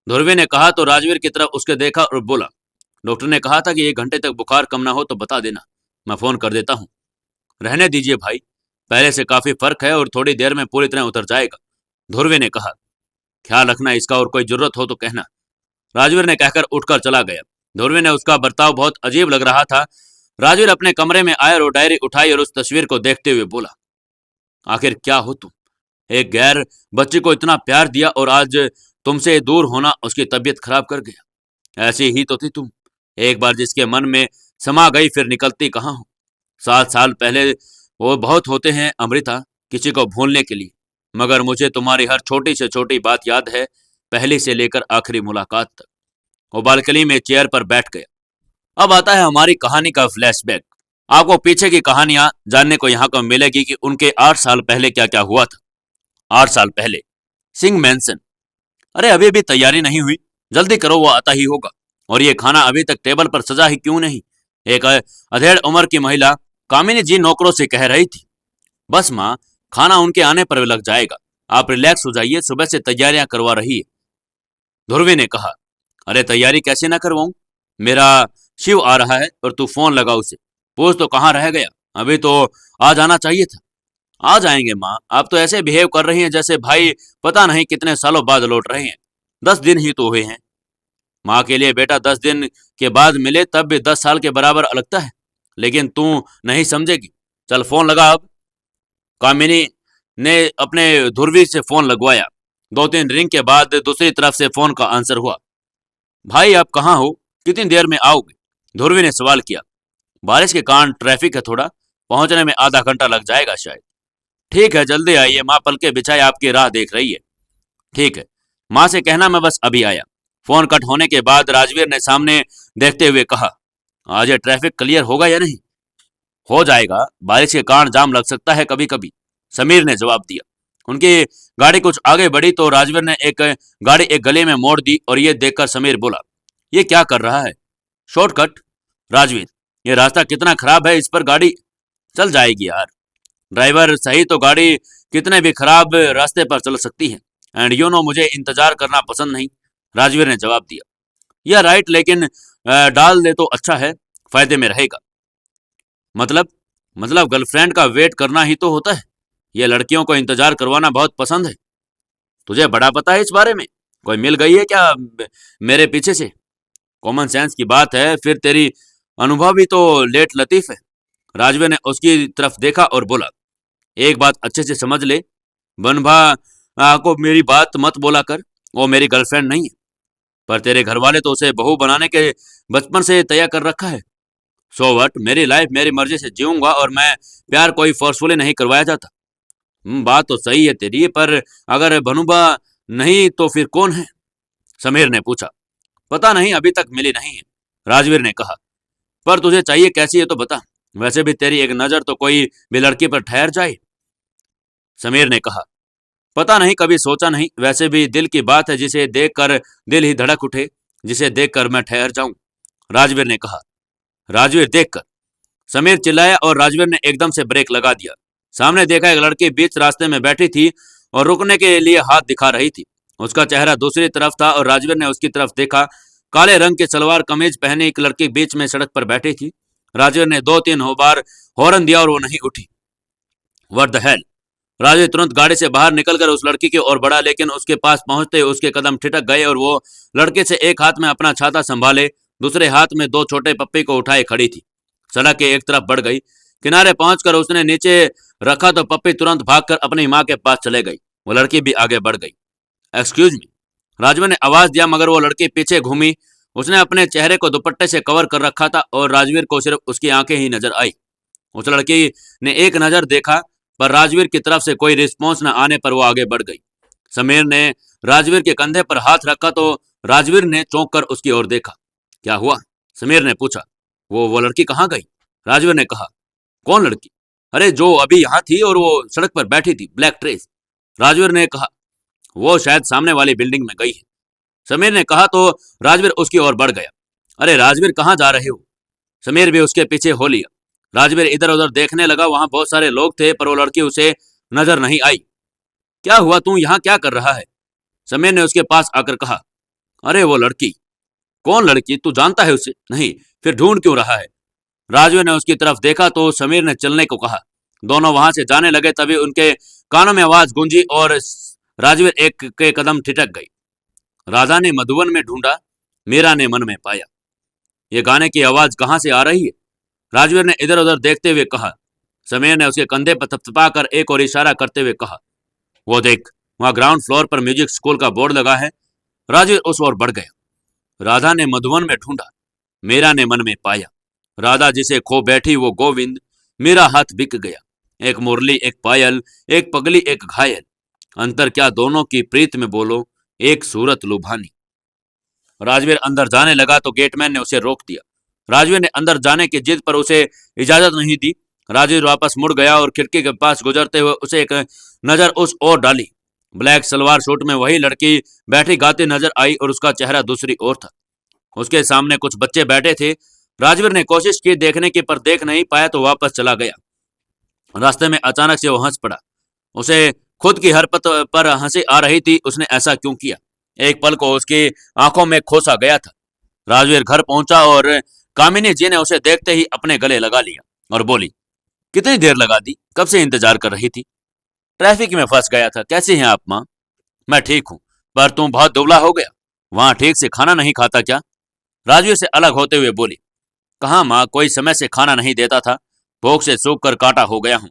ध्रुवी ने कहा तो राजवीर की तरफ उसके देखा और बोला, डॉक्टर ने कहा था कि 1 घंटे तक बुखार कम ना हो तो बता देना, मैं फोन कर देता हूँ। रहने दीजिए भाई, पहले से काफी फर्क है और थोड़ी देर में पूरी तरह उतर जाएगा। ध्रुवी ने कहा, ख्याल रखना इसका और कोई जरूरत हो तो कहना। राजवीर ने कहकर उठकर चला गया। ध्रुवी ने उसका बर्ताव बहुत अजीब लग रहा था। राजवीर अपने कमरे में आया और डायरी उठाई और उस तस्वीर को देखते हुए बोला, आखिर क्या हो तुम? एक गैर बच्ची को इतना प्यार दिया और आज तुमसे दूर होना उसकी तबीयत खराब कर गया। ऐसी ही तो थी तुम, एक बार जिसके मन में समा गई फिर निकलती कहाँ हो। 7 साल पहले वो बहुत होते हैं अमृता, किसी को भूलने के लिए, मगर मुझे तुम्हारी हर छोटी से छोटी बात याद है, पहली से लेकर आखिरी मुलाकात तक। वो बालकनी में चेयर पर बैठ गया। अब आता है हमारी कहानी का फ्लैशबैक। आपको पीछे की कहानियां जानने को यहाँ को मिलेगी कि उनके 8 साल पहले क्या क्या हुआ था। 8 साल पहले सिंह मैंसन। अरे अभी भी तैयारी नहीं हुई, जल्दी करो, वो आता ही होगा। और ये खाना अभी तक टेबल पर सजा ही क्यों नहीं? एक अधेड़ उम्र की महिला कामिनी जी नौकरों से कह रही थी। बस माँ, खाना उनके आने पर लग जाएगा, आप रिलैक्स हो जाइए, सुबह से तैयारियां करवा रही है। ध्रुवी ने कहा, अरे तैयारी कैसे ना करवाऊं? मेरा शिव आ रहा है और तू फोन लगा उसे, पूछ तो कहाँ रह गया, अभी तो आ जाना चाहिए था। आ जाएंगे माँ, आप तो ऐसे बिहेव कर रही हैं जैसे भाई पता नहीं कितने सालों बाद लौट रहे हैं। 10 दिन ही तो हुए हैं। माँ के लिए बेटा 10 दिन के बाद मिले तब भी 10 साल के बराबर लगता है, लेकिन तू नहीं समझेगी। चल फोन लगा अब। कामिनी ने अपने ध्रुवी से फोन लगवाया। 2-3 रिंग के बाद दूसरी तरफ से फोन का आंसर हुआ। भाई आप कहाँ हो, कितनी देर में आओगे? ध्रुवी ने सवाल किया। बारिश के कारण ट्रैफिक है थोड़ा, पहुंचने में आधा घंटा लग जाएगा शायद। ठीक है जल्दी आइए, माँ पलके बिछाए आपकी राह देख रही है। ठीक है, माँ से कहना मैं बस अभी आया। फोन कट होने के बाद राजवीर ने सामने देखते हुए कहा, आज ये ट्रैफिक क्लियर होगा या नहीं? हो जाएगा, बारिश के कारण जाम लग सकता है कभी कभी, समीर ने जवाब दिया। उनकी गाड़ी कुछ आगे बढ़ी तो राजवीर ने गाड़ी एक गली में मोड़ दी और ये देखकर समीर बोला, ये क्या कर रहा है? शॉर्टकट। राजवीर, ये रास्ता कितना खराब है, इस पर गाड़ी चल जाएगी यार। ड्राइवर, सही तो गाड़ी कितने भी खराब रास्ते पर चल सकती है। एंड यू नो, मुझे इंतजार करना पसंद नहीं। राजवीर ने जवाब दिया। यह राइट, लेकिन डाल दे तो अच्छा है, फायदे में रहेगा। मतलब मतलब गर्लफ्रेंड का वेट करना ही तो होता है। ये लड़कियों को इंतजार करवाना बहुत पसंद है। तुझे बड़ा पता है इस बारे में? कोई मिल गई है क्या मेरे पीछे से? कॉमन सेंस की बात है, फिर तेरी अनुभव भी तो लेट लतीफ है। राजवीर ने उसकी तरफ देखा और बोला, एक बात अच्छे से समझ ले, बनभा को मेरी बात मत बोला कर। वो मेरी गर्लफ्रेंड नहीं है, पर तेरे घर वाले तो उसे बहू बनाने के बचपन से तय कर रखा है। सो व्हाट, मेरी लाइफ मेरी मर्जी से जीऊंगा और मैं प्यार कोई फोर्सफुली नहीं करवाया जाता। बात तो सही है तेरी, पर अगर भनुबा नहीं तो फिर कौन है? समीर ने पूछा। पता नहीं, अभी तक मिली नहीं है। राजवीर ने कहा। पर तुझे चाहिए कैसी है तो बता, वैसे भी तेरी एक नजर तो कोई भी लड़की पर ठहर जाए। समीर ने कहा। पता नहीं, कभी सोचा नहीं, वैसे भी दिल की बात है, जिसे देखकर दिल ही धड़क उठे, जिसे देखकर मैं ठहर जाऊं। राजवीर ने कहा। राजवीर देखकर? समीर चिल्लाया और राजवीर ने एकदम से ब्रेक लगा दिया। सामने देखा, एक लड़की बीच रास्ते में बैठी थी और रुकने के लिए हाथ दिखा रही थी। उसका चेहरा दूसरी तरफ था और राजवीर ने उसकी तरफ देखा। काले रंग की सलवार कमीज पहने एक लड़की बीच में सड़क पर बैठी थी। राजवीर ने 2-3 बार हॉर्न दिया और वो नहीं उठी। What the hell! राजवीर तुरंत गाड़ी से बाहर निकलकर उस लड़की की ओर बढ़ा, लेकिन उसके पास पहुंचते उसके कदम ठिठक गए और वो लड़के से एक हाथ में अपना छाता संभाले, दूसरे हाथ में 2 छोटे पप्पी को उठाए खड़ी थी। सड़क के एक तरफ बढ़ गई। किनारे पहुंचकर उसने नीचे रखा तो पप्पी तुरंत भागकर अपनी मां के पास चले गई। वो लड़की भी आगे बढ़ गई। एक्सक्यूज मी, राजवीर ने आवाज दिया, मगर वो लड़की पीछे घूमी। उसने अपने चेहरे को दुपट्टे से कवर कर रखा था और राजवीर को सिर्फ उसकी आंखें ही नजर आई। उस लड़की ने एक नजर देखा, पर राजवीर की तरफ से कोई रिस्पॉन्स न आने पर वो आगे बढ़ गई। समीर ने राजवीर के कंधे पर हाथ रखा तो राजवीर ने चौंक कर उसकी ओर देखा। क्या हुआ? समीर ने पूछा। वो लड़की कहाँ गई? राजवीर ने कहा। कौन लड़की? अरे, जो अभी यहाँ थी और वो सड़क पर बैठी थी, ब्लैक ड्रेस। राजवीर ने कहा। वो शायद सामने वाली बिल्डिंग में गई है, समीर ने कहा तो राजवीर उसकी ओर बढ़ गया। अरे राजवीर, कहाँ जा रहे हो? समीर भी उसके पीछे हो लिया। राजवीर इधर उधर देखने लगा। वहां बहुत सारे लोग थे, पर वो लड़की उसे नजर नहीं आई। क्या हुआ, तू यहाँ क्या कर रहा है? समीर ने उसके पास आकर कहा। अरे वो लड़की? कौन लड़की? तू जानता है उसे? नहीं, फिर ढूंढ क्यों रहा है? राजवीर ने उसकी तरफ देखा तो समीर ने चलने को कहा। दोनों वहां से जाने लगे, तभी उनके कानों में आवाज गूंजी और राजवीर एक के कदम ठिठक गई। राधा ने मधुवन में ढूंढा, मीरा ने मन में पाया। ये गाने की आवाज कहाँ से आ रही है? राजवीर ने इधर उधर देखते हुए कहा। समीर ने उसके कंधे पर थपथपा कर एक और इशारा करते हुए कहा। वो देख, वहां ग्राउंड फ्लोर पर म्यूजिक स्कूल का बोर्ड लगा है। राजवीर उस ओर बढ़ गया। राधा ने मधुवन में ढूंढा, मीरा ने मन में पाया। राधा जिसे खो बैठी वो गोविंद, मेरा हाथ बिक गया। एक मुरली, एक पायल, एक पगली, एक घायल। अंतर क्या दोनों की प्रीत में, बोलो, एक सूरत लुभानी। राजवीर अंदर जाने लगा तो गेटमैन ने उसे रोक दिया। राजवीर ने अंदर जाने की जिद पर उसे इजाजत नहीं दी। राजवीर वापस मुड़ गया और खिड़की के पास गुजरते हुए उसे एक नजर उस ओर डाली। ब्लैक सलवार सूट में वही लड़की बैठी गाती नजर आई और उसका चेहरा दूसरी ओर था। उसके सामने कुछ बच्चे बैठे थे। राजवीर ने कोशिश की देखने की, पर देख नहीं पाया तो वापस चला गया। रास्ते में अचानक से वो हंस पड़ा। उसे खुद की हरकत पर हंसी आ रही थी। उसने ऐसा क्यों किया? एक पल को उसकी आंखों में खोसा गया था। राजवीर घर पहुंचा और कामिनी जी ने उसे देखते ही अपने गले लगा लिया और बोली, कितनी देर लगा दी? कब से इंतजार कर रही थी? ट्रैफिक में फंस गया था। कैसी हैं आप माँ? मैं ठीक हूं, पर तुम बहुत दुबला हो गया। वहां ठीक से खाना नहीं खाता क्या? राजवीर से अलग होते हुए बोली। कहाँ माँ, कोई समय से खाना नहीं देता था। भूख से सूख कर कांटा हो गया हूं।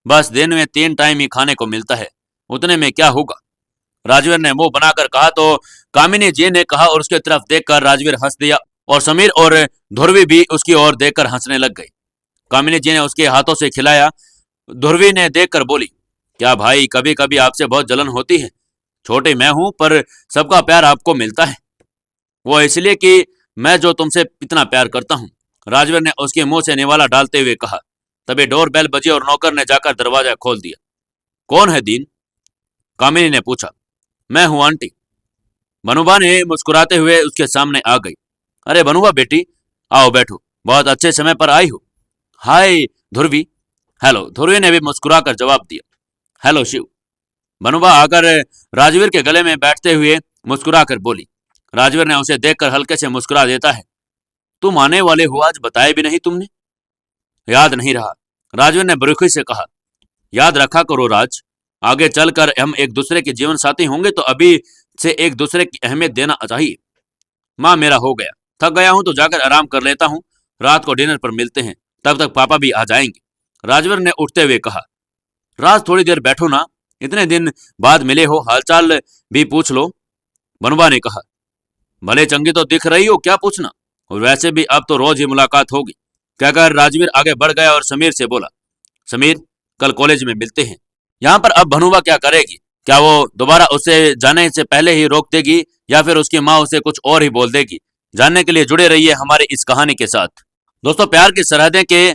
बस दिन में 3 टाइम ही खाने को मिलता है, उतने में क्या होगा? राजवीर ने मुंह बनाकर कहा तो कामिनी जी ने कहा और उसके तरफ देखकर राजवीर हंस दिया और समीर और ध्रुवी भी उसकी ओर देखकर हंसने लग गई। कामिनी जी ने उसके हाथों से खिलाया। ध्रुवी ने देखकर बोली, क्या भाई, कभी कभी आपसे बहुत जलन होती है। छोटी मैं हूं, पर सबका प्यार आपको मिलता है। वो इसलिए कि मैं जो तुमसे इतना प्यार करता हूं। राजवीर ने उसके मुंह से निवाला डालते हुए कहा। तभी डोर बेल बजी और नौकर ने जाकर दरवाजा खोल दिया। कौन है दीन? कामिनी ने पूछा। मैं हूं आंटी। बनुबा ने मुस्कुराते हुए उसके सामने आ गई। अरे बनुबा बेटी, आओ बैठो, बहुत अच्छे समय पर आई हो। हाय ध्रुवी। हेलो, ध्रुवी ने भी मुस्कुराकर जवाब दिया। हेलो शिव। बनुबा आकर राजवीर के गले में बैठते हुए मुस्कुराकर बोली। राजवीर ने उसे देखकर हल्के से मुस्कुरा देता है। तुम आने वाले हो, आज बताया भी नहीं तुमने। याद नहीं रहा, राजवीर ने बरुखी से कहा। याद रखा करो राज, आगे चलकर हम एक दूसरे के जीवन साथी होंगे तो अभी से एक दूसरे की अहमियत देना चाहिए। माँ मेरा हो गया, थक गया हूं तो जाकर आराम कर लेता हूं, रात को डिनर पर मिलते हैं, तब तक पापा भी आ जाएंगे, राजवीर ने उठते हुए कहा। राज थोड़ी देर बैठो ना, इतने दिन बाद मिले हो, हालचाल भी पूछ लो, बनुबा ने कहा। भले चंगी तो दिख रही हो, क्या पूछना, और वैसे भी अब तो रोज ही मुलाकात होगी, कहकर राजवीर आगे बढ़ गया और समीर से बोला। समीर, कल कॉलेज में मिलते हैं। यहाँ पर अब बनुबा क्या करेगी? क्या वो दोबारा उसे जाने से पहले ही रोक देगी या फिर उसकी माँ उसे कुछ और ही बोल देगी? जानने के लिए जुड़े रहिए हमारी इस कहानी के साथ। दोस्तों, प्यार की सरहदें के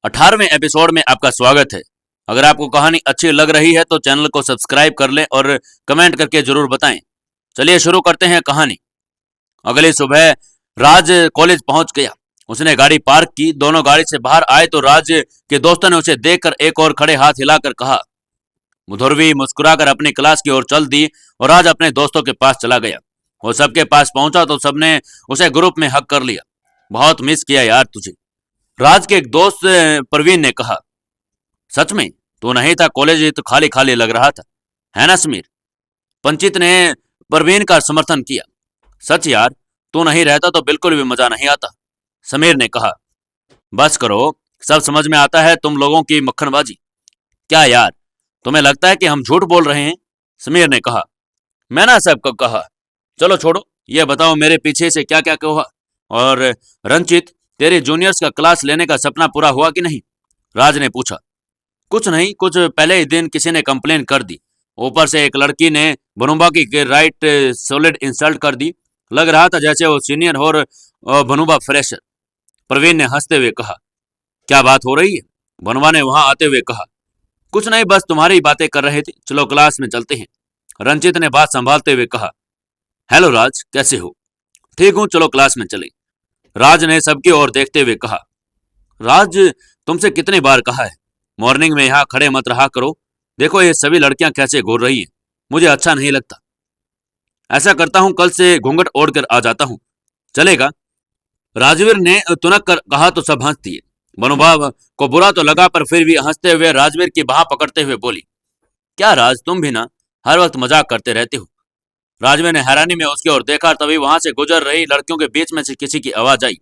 18वें एपिसोड में आपका स्वागत है। अगर आपको कहानी अच्छी लग रही है तो चैनल को सब्सक्राइब कर लें और कमेंट करके जरूर बताएं। चलिए शुरू करते हैं कहानी। अगली सुबह राज कॉलेज पहुंच गया। उसने गाड़ी पार्क की, दोनों गाड़ी से बाहर आए तो राज के दोस्तों ने उसे देखकर एक और खड़े हाथ हिलाकर कहा। ध्रुवी मुस्कुराकर अपनी क्लास की ओर चल दी और राज अपने दोस्तों के पास चला गया। वो सबके पास पहुंचा तो सबने उसे ग्रुप में हक कर लिया। बहुत मिस किया यार तुझे, राज के एक दोस्त प्रवीण ने कहा। सच में तू नहीं था, कॉलेज तो खाली खाली लग रहा था, है ना समीर? पंचित ने प्रवीण का समर्थन किया। सच यार, तू नहीं रहता तो बिल्कुल भी मजा नहीं आता, समीर ने कहा। बस करो, सब समझ में आता है तुम लोगों की मक्खनबाजी। क्या यार, तुम्हें लगता है कि हम झूठ बोल रहे हैं? समीर ने कहा। मैं ना सबको कहा। चलो छोड़ो, ये बताओ मेरे पीछे से क्या क्या हुआ, और रंचित, तेरे जूनियर्स का क्लास लेने का सपना पूरा हुआ कि नहीं? राज ने पूछा। कुछ नहीं, कुछ पहले ही दिन किसी ने कंप्लेन कर दी, ऊपर से एक लड़की ने बनुबा की राइट सॉलिड इंसल्ट कर दी, लग रहा था जैसे वो सीनियर हो और बनुबा फ्रेशर, प्रवीण ने हंसते हुए कहा। क्या बात हो रही है? बनुबा ने वहां आते हुए कहा। कुछ नहीं, बस तुम्हारी बातें कर रहे थे, चलो क्लास में चलते हैं, रंजित ने बात संभालते हुए कहा। हेलो राज, कैसे हो? ठीक हूं, चलो क्लास में चले, राज ने सबकी ओर देखते हुए कहा। राज, तुमसे कितनी बार कहा है, मॉर्निंग में यहाँ खड़े मत रहा करो, देखो ये सभी लड़कियां कैसे घूर रही हैं, मुझे अच्छा नहीं लगता। ऐसा करता हूं, कल से घूंघट ओढ़कर आ जाता हूं, चलेगा? राजवीर ने तुनक कर कहा तो सब हंस दिए। मनोभाव को बुरा तो लगा, पर फिर भी हंसते हुए राजवीर की बाह पकड़ते हुए बोली। क्या राज, तुम भी ना हर वक्त मजाक करते रहते हो? राजवीर ने हैरानी में उसकी ओर देखा, तभी वहां से गुजर रही लड़कियों के बीच में से किसी की आवाज आई।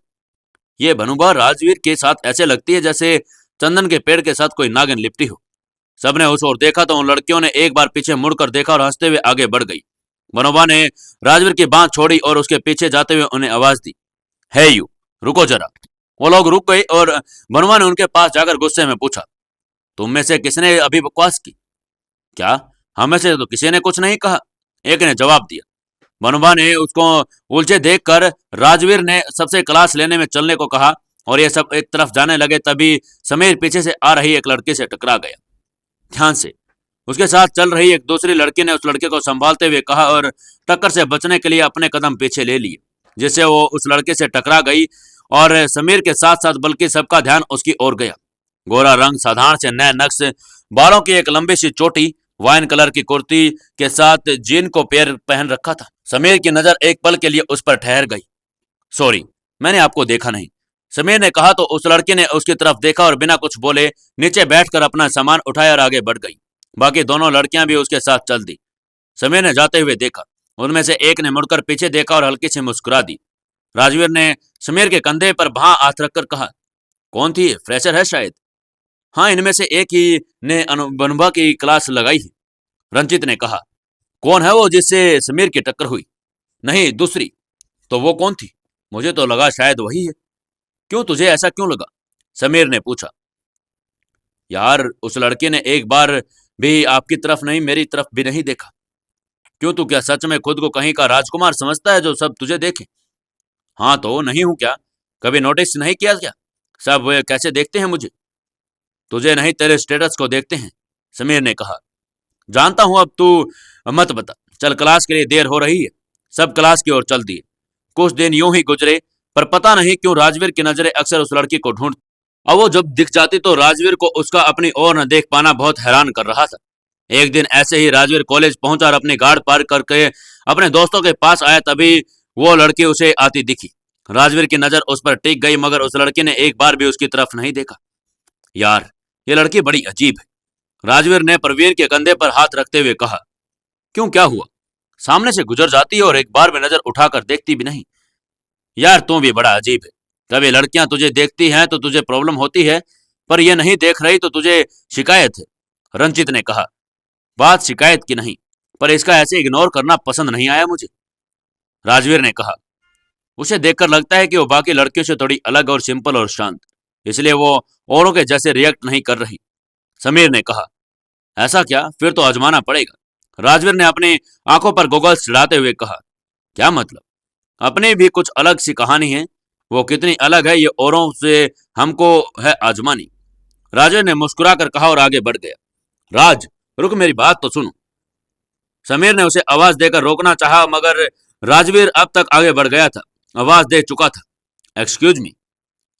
ये भनुबा राजवीर के साथ ऐसे लगती है जैसे चंदन के पेड़ के साथ कोई नागिन लिपटी हो। सबने उस ओर देखा तो उन लड़कियों ने एक बार पीछे मुड़कर देखा और हंसते हुए आगे बढ़ गई। मनोबा ने राजवीर की बांह छोड़ी और उसके पीछे जाते हुए उन्हें आवाज दी। हे यू, रुको जरा। वो लोग रुक गए और मनोबा ने उनके पास जाकर गुस्से में पूछा। तुम में से किसने अभी बकवास की? क्या? हम में से तो किसी ने कुछ नहीं कहा, एक ने जवाब दिया। मनोबा ने उसको उलझे देखकर राजवीर ने सबसे क्लास लेने में चलने को कहा और ये सब एक तरफ जाने लगे, तभी समीर पीछे से आ रही एक लड़की से टकरा गया। ध्यान से। उसके साथ चल रही एक दूसरी लड़की ने उस लड़के को संभालते हुए कहा और टक्कर से बचने के लिए अपने कदम पीछे ले लिए, जिससे वो उस लड़के से टकरा गई और समीर के साथ साथ बल्कि सबका ध्यान उसकी ओर गया। गोरा रंग, साधारण से नए नक्श, बालों की एक लंबी सी चोटी, वाइन कलर की कुर्ती के साथ जीन को पैर पहन रखा था। समीर की नजर एक पल के लिए उस पर ठहर गई। सॉरी, मैंने आपको देखा नहीं, समीर ने कहा तो उस लड़की ने उसकी तरफ देखा और बिना कुछ बोले नीचे बैठकर अपना सामान उठाया और आगे बढ़ गई। बाकी दोनों लड़कियां भी उसके साथ चल दी। समीर ने जाते हुए देखा, उनमें से एक ने मुड़कर पीछे देखा और हल्की से मुस्कुरा दी। राजवीर ने समीर के कंधे पर बां हाथ रखकर कहा। कौन थी? फ्रेशर है शायद। हाँ, इनमें से एक ही ने बनुबा की क्लास लगाई है, रंजित ने कहा। कौन है वो जिससे समीर की टक्कर हुई? नहीं, दूसरी। तो वो कौन थी? मुझे तो लगा शायद वही है। क्यों, तुझे ऐसा क्यों लगा? समीर ने पूछा। यार, उस लड़के ने एक बार भी आपकी तरफ नहीं, मेरी तरफ भी नहीं देखा। क्यों, तू क्या सच में खुद को कहीं का राजकुमार समझता है जो सब तुझे देखे? हाँ तो नहीं हूं क्या? कभी नोटिस नहीं किया क्या सब वे कैसे देखते हैं मुझे? तुझे नहीं, तेरे स्टेटस को देखते हैं, समीर ने कहा। जानता हूं, अब तू मत बता। चल, क्लास के लिए देर हो रही है। सब क्लास की ओर चल दिए। कुछ दिन यूं ही गुजरे, पर पता नहीं क्यों राजवीर की नजरें अक्सर उस लड़की को ढूंढ, और वो जब दिख जाती तो राजवीर को उसका अपनी ओर न देख पाना बहुत हैरान कर रहा था। एक दिन ऐसे ही राजवीर कॉलेज पहुंचा और अपनी गाड़ पार करके अपने दोस्तों के पास आया, तभी वो लड़की उसे आती दिखी। राजवीर की नजर उस पर टिक गई, मगर उस लड़की ने एक बार भी उसकी तरफ नहीं देखा। यार, ये लड़की बड़ी अजीब है। राजवीर ने प्रवीण के कंधे पर हाथ रखते हुए कहा। क्यों, क्या हुआ? सामने से गुजर जाती है और एक बार भी नजर उठाकर देखती भी नहीं। यार, तू भी बड़ा अजीब है। कभी लड़कियां तुझे देखती हैं तो तुझे प्रॉब्लम होती है, पर ये नहीं देख रही तो तुझे शिकायत है, रंजित ने कहा। बात शिकायत की नहीं, पर इसका ऐसे इग्नोर करना पसंद नहीं आया मुझे, राजवीर ने कहा। उसे देखकर लगता है कि वो बाकी लड़कियों से थोड़ी अलग और सिंपल और शांत, इसलिए वो औरों के जैसे रिएक्ट नहीं कर रही, समीर ने कहा। ऐसा क्या? फिर तो आजमाना पड़ेगा, राजवीर ने अपनी आंखों पर गोगल्स चढ़ाते हुए कहा। क्या मतलब? अपनी भी कुछ अलग सी कहानी है। वो कितनी अलग है ये औरों से हमको है आजमानी, राजवीर ने मुस्कुराकर कहा और आगे बढ़ गया। राज, रुक, मेरी बात तो सुनो। समीर ने उसे आवाज देकर रोकना चाहा, मगर राजवीर अब तक आगे बढ़ गया था, आवाज दे चुका था। Excuse me.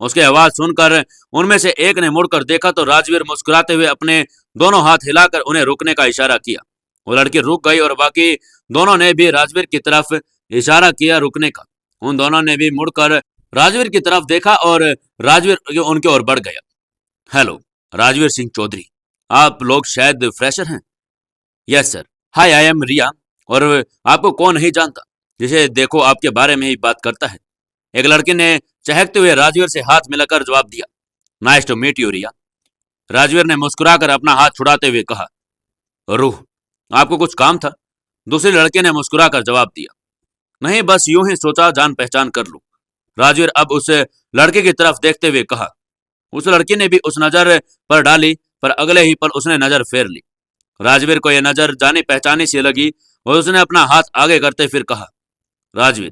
उसकी आवाज सुनकर उनमें से एक ने मुड़कर देखा तो राजवीर मुस्कुराते हुए अपने दोनों हाथ हिलाकर उन्हें रुकने का इशारा किया। वो लड़की रुक गई और बाकी दोनों ने भी राजवीर की तरफ इशारा किया रुकने का। उन दोनों ने भी मुड़कर राजवीर की तरफ देखा और राजवीर उनकी ओर बढ़ गया। हेलो, राजवीर सिंह चौधरी, आप लोग शायद फ्रेशर हैं। Yes sir. Hi, I am Riya. और आपको कौन नहीं जानता, जिसे देखो आपके बारे में ही बात करता है, एक लड़की ने चहकते हुए राजवीर से हाथ मिलाकर जवाब दिया। नाइस टू मीट यू रिया, राजवीर ने मुस्कुराकर अपना हाथ छुड़ाते हुए कहा। रूह, आपको कुछ काम था? दूसरी लड़के ने मुस्कुराकर जवाब दिया। नहीं, बस यूं ही सोचा जान पहचान कर लूं, राजवीर अब उस लड़के की तरफ देखते हुए कहा। उस लड़की ने भी उस नजर पर डाली, पर अगले ही पल उसने नजर फेर ली। राजवीर को यह नजर जानी पहचानी सी लगी और उसने अपना हाथ आगे करते फिर कहा। राजवीर,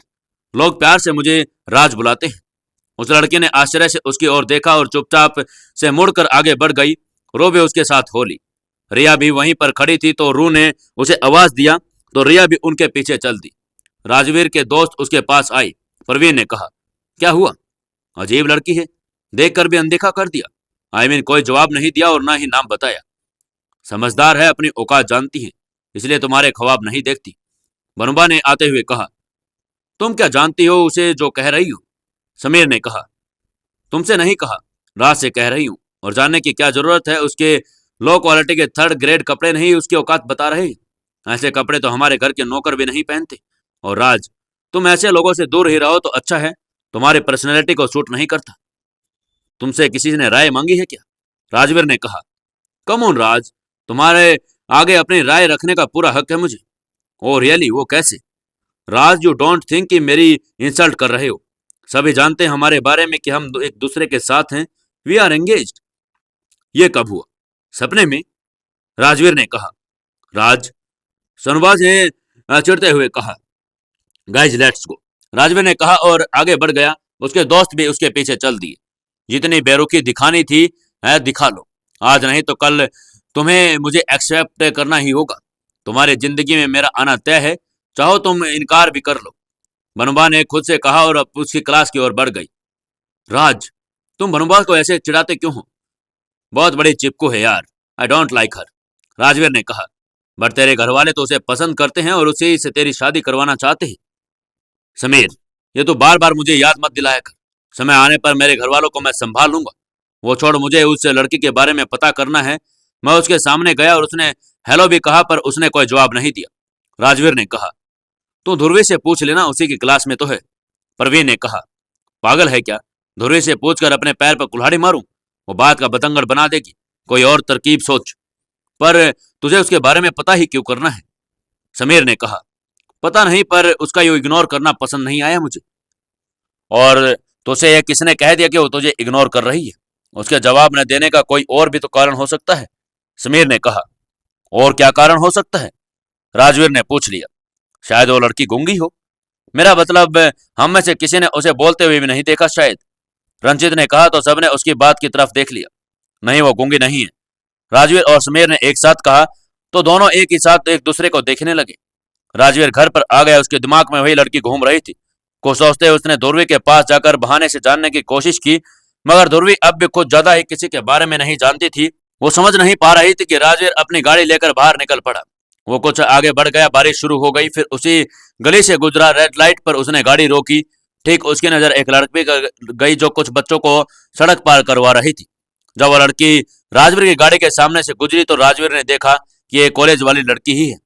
लोग प्यार से मुझे राज बुलाते हैं। उस लड़की ने आश्चर्य से उसकी ओर देखा और चुपचाप से मुड़कर आगे बढ़ गई। रू भी उसके साथ हो ली। रिया भी वहीं पर खड़ी थी तो रू ने उसे आवाज दिया तो रिया भी उनके पीछे चल दी। राजवीर के दोस्त उसके पास आई। प्रवीण ने कहा, क्या हुआ? अजीब लड़की है, देखकर भी अनदेखा कर दिया। आई मीन, कोई जवाब नहीं दिया और ना ही नाम बताया। समझदार है, अपनी औकात जानती है, इसलिए तुम्हारे ख्वाब नहीं देखती, बनुबा ने आते हुए कहा। तुम क्या जानती हो उसे जो कह रही हो, समीर ने कहा। तुमसे नहीं कहा, राज से कह रही हूं, और जानने की क्या जरूरत है? उसके लो क्वालिटी के थर्ड ग्रेड कपड़े नहीं उसकी औकात बता रहे। ऐसे कपड़े तो हमारे घर के नौकर भी नहीं पहनते। और राज, तुम ऐसे लोगों से दूर ही रहो तो अच्छा है, तुम्हारी पर्सनैलिटी को सूट नहीं करता। तुमसे किसी ने राय मांगी है क्या? राजवीर ने कहा। कम ऑन राज, तुम्हारे आगे अपनी राय रखने का पूरा हक है मुझे। Oh really? वो कैसे? राज, यू डोंट थिंक कि मेरी इंसल्ट कर रहे हो। सभी जानते हैं हमारे बारे में कि हम एक दूसरे के साथ हैं। We are engaged. ये कब हुआ? सपने में, राजवीर ने कहा। राज, सनबाज ने चिढ़ते हुए कहा। गाइज लेट्स गो, राजवीर ने कहा और आगे बढ़ गया। उसके दोस्त भी उसके पीछे चल दिए। जितनी बेरुखी दिखानी थी है दिखा लो, आज नहीं तो कल तुम्हें मुझे एक्सेप्ट करना ही होगा। तुम्हारी जिंदगी में मेरा आना तय है, चाहो तुम इनकार भी कर लो, बनुबा ने खुद से कहा और उसकी क्लास की ओर बढ़ गई। राज, तुम बनुबा को ऐसे चिढ़ाते क्यों हो? बहुत बड़ी चिपकू है यार, आई डोंट लाइक हर, राजवीर ने कहा। बट तेरे घर वाले तो उसे पसंद करते हैं और उसी से तेरी शादी करवाना चाहते हैं। समीर, ये तो बार बार मुझे याद मत दिलाया कर। समय आने पर मेरे घर वालों को मैं संभाल लूंगा। वो छोड़, मुझे उस लड़की के बारे में पता करना है। मैं उसके सामने गया और उसने हेलो भी कहा, पर उसने कोई जवाब नहीं दिया, राजवीर ने कहा। तू ध्रुवी से पूछ लेना, उसी की क्लास में तो है, प्रवीण ने कहा। पागल है क्या? ध्रुवी से पूछकर अपने पैर पर कुल्हाड़ी मारूं? वो बात का बतंगड़ बना देगी। कोई और तरकीब सोच। पर तुझे उसके बारे में पता ही क्यों करना है, समीर ने कहा। पता नहीं, पर उसका यूं इग्नोर करना पसंद नहीं आया मुझे। और तुझे यह किसने कह दिया कि वो तुझे इग्नोर कर रही है? उसके जवाब न देने का कोई और भी तो कारण हो सकता है, समीर ने कहा। और क्या कारण हो सकता है? राजवीर ने पूछ लिया। शायद वो लड़की गूंगी हो। मेरा मतलब, हम में से किसी ने उसे बोलते हुए भी नहीं देखा शायद, रंजित ने कहा तो सबने उसकी बात की तरफ देख लिया। नहीं, वो गूंगी नहीं है, राजवीर और समीर ने एक साथ कहा तो दोनों एक ही साथ एक दूसरे को देखने लगे। राजवीर घर पर आ गया, उसके दिमाग में वही लड़की घूम रही थी। कुछ सोचते उसने ध्रुवी के पास जाकर बहाने से जानने की कोशिश की, मगर ध्रुवी अब भी खुद ज्यादा ही किसी के बारे में नहीं जानती थी। वो समझ नहीं पा रही थी कि राजवीर अपनी गाड़ी लेकर बाहर निकल पड़ा। वो कुछ आगे बढ़ गया, बारिश शुरू हो गई। फिर उसी गली से गुजरा, रेड लाइट पर उसने गाड़ी रोकी। ठीक उसकी नजर एक लड़की पर गई जो कुछ बच्चों को सड़क पार करवा रही थी। जब वो लड़की राजवीर की गाड़ी के सामने से गुजरी तो राजवीर ने देखा कि ये कॉलेज वाली लड़की ही है।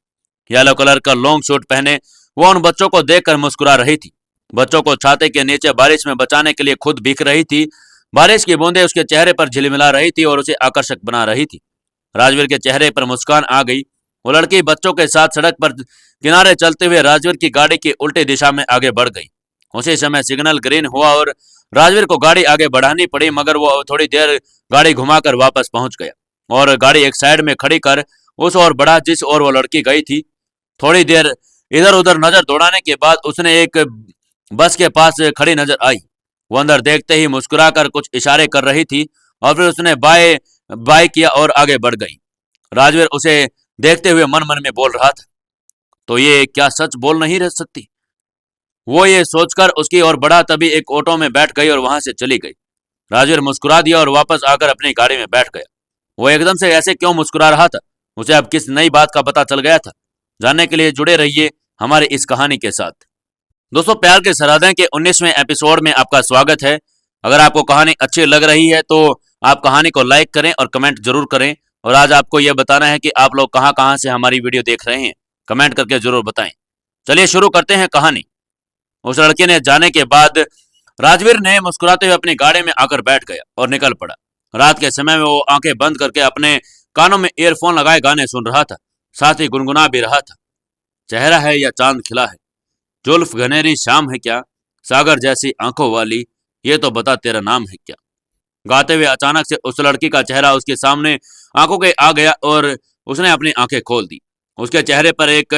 येलो कलर का लॉन्ग सूट पहने वो उन बच्चों को देखकर मुस्कुरा रही थी। बच्चों को छाते के नीचे बारिश में बचाने के लिए खुद भीग रही थी। बारिश की बूंदें उसके चेहरे पर झिलमिला रही थी और उसे आकर्षक बना रही थी। राजवीर के चेहरे पर मुस्कान आ गई। वो लड़की बच्चों के साथ सड़क पर किनारे चलते हुए राजवीर की गाड़ी की उल्टी दिशा में आगे बढ़ गई। उसी समय सिग्नल ग्रीन हुआ और राजवीर को गाड़ी आगे बढ़ानी पड़ी, मगर वो थोड़ी देर गाड़ी घुमाकर वापस पहुंच गया और गाड़ी एक साइड में खड़ी कर उस ओर बढ़ा जिस ओर वो लड़की गई थी। थोड़ी देर इधर उधर नजर दौड़ाने के बाद उसने एक बस के पास खड़ी नजर आई। वो अंदर देखते ही मुस्कुराकर कुछ इशारे कर रही थी और फिर उसने बाय बाय किया और आगे बढ़ गई। राजवीर उसे देखते हुए मन मन में बोल रहा था, तो ये क्या सच बोल नहीं रह सकती। वो ये सोचकर उसकी ओर बढ़ा, तभी एक ऑटो में बैठ गई और वहां से चली गई। राजवीर मुस्कुरा दिया और वापस आकर अपनी गाड़ी में बैठ गया। वो एकदम से ऐसे क्यों मुस्कुरा रहा था, उसे अब किस नई बात का पता चल गया था। जानने के लिए जुड़े रहिए हमारी इस कहानी के साथ। दोस्तों, प्यार के सरहदें के 19वें एपिसोड में आपका स्वागत है। अगर आपको कहानी अच्छी लग रही है तो आप कहानी को लाइक करें और कमेंट जरूर करें। और आज आपको यह बताना है कि आप लोग कहां कहां से हमारी वीडियो देख रहे हैं, कमेंट करके जरूर बताएं। चलिए शुरू करते हैं कहानी। उस लड़के ने जाने के बाद राजवीर ने मुस्कुराते हुए अपनी गाड़ी में आकर बैठ गया और निकल पड़ा। रात के समय में वो आंखें बंद करके अपने कानों में ईयरफोन लगाए गाने सुन रहा था, साथ ही गुनगुना भी रहा था। चेहरा है या चांद खिला है, जुल्फ घनेरी शाम है क्या, सागर जैसी आंखों वाली, ये तो बता तेरा नाम है क्या। गाते हुए अचानक से उस लड़की का चेहरा उसके सामने आंखों के आ गया और उसने अपनी आंखें खोल दी। उसके चेहरे पर एक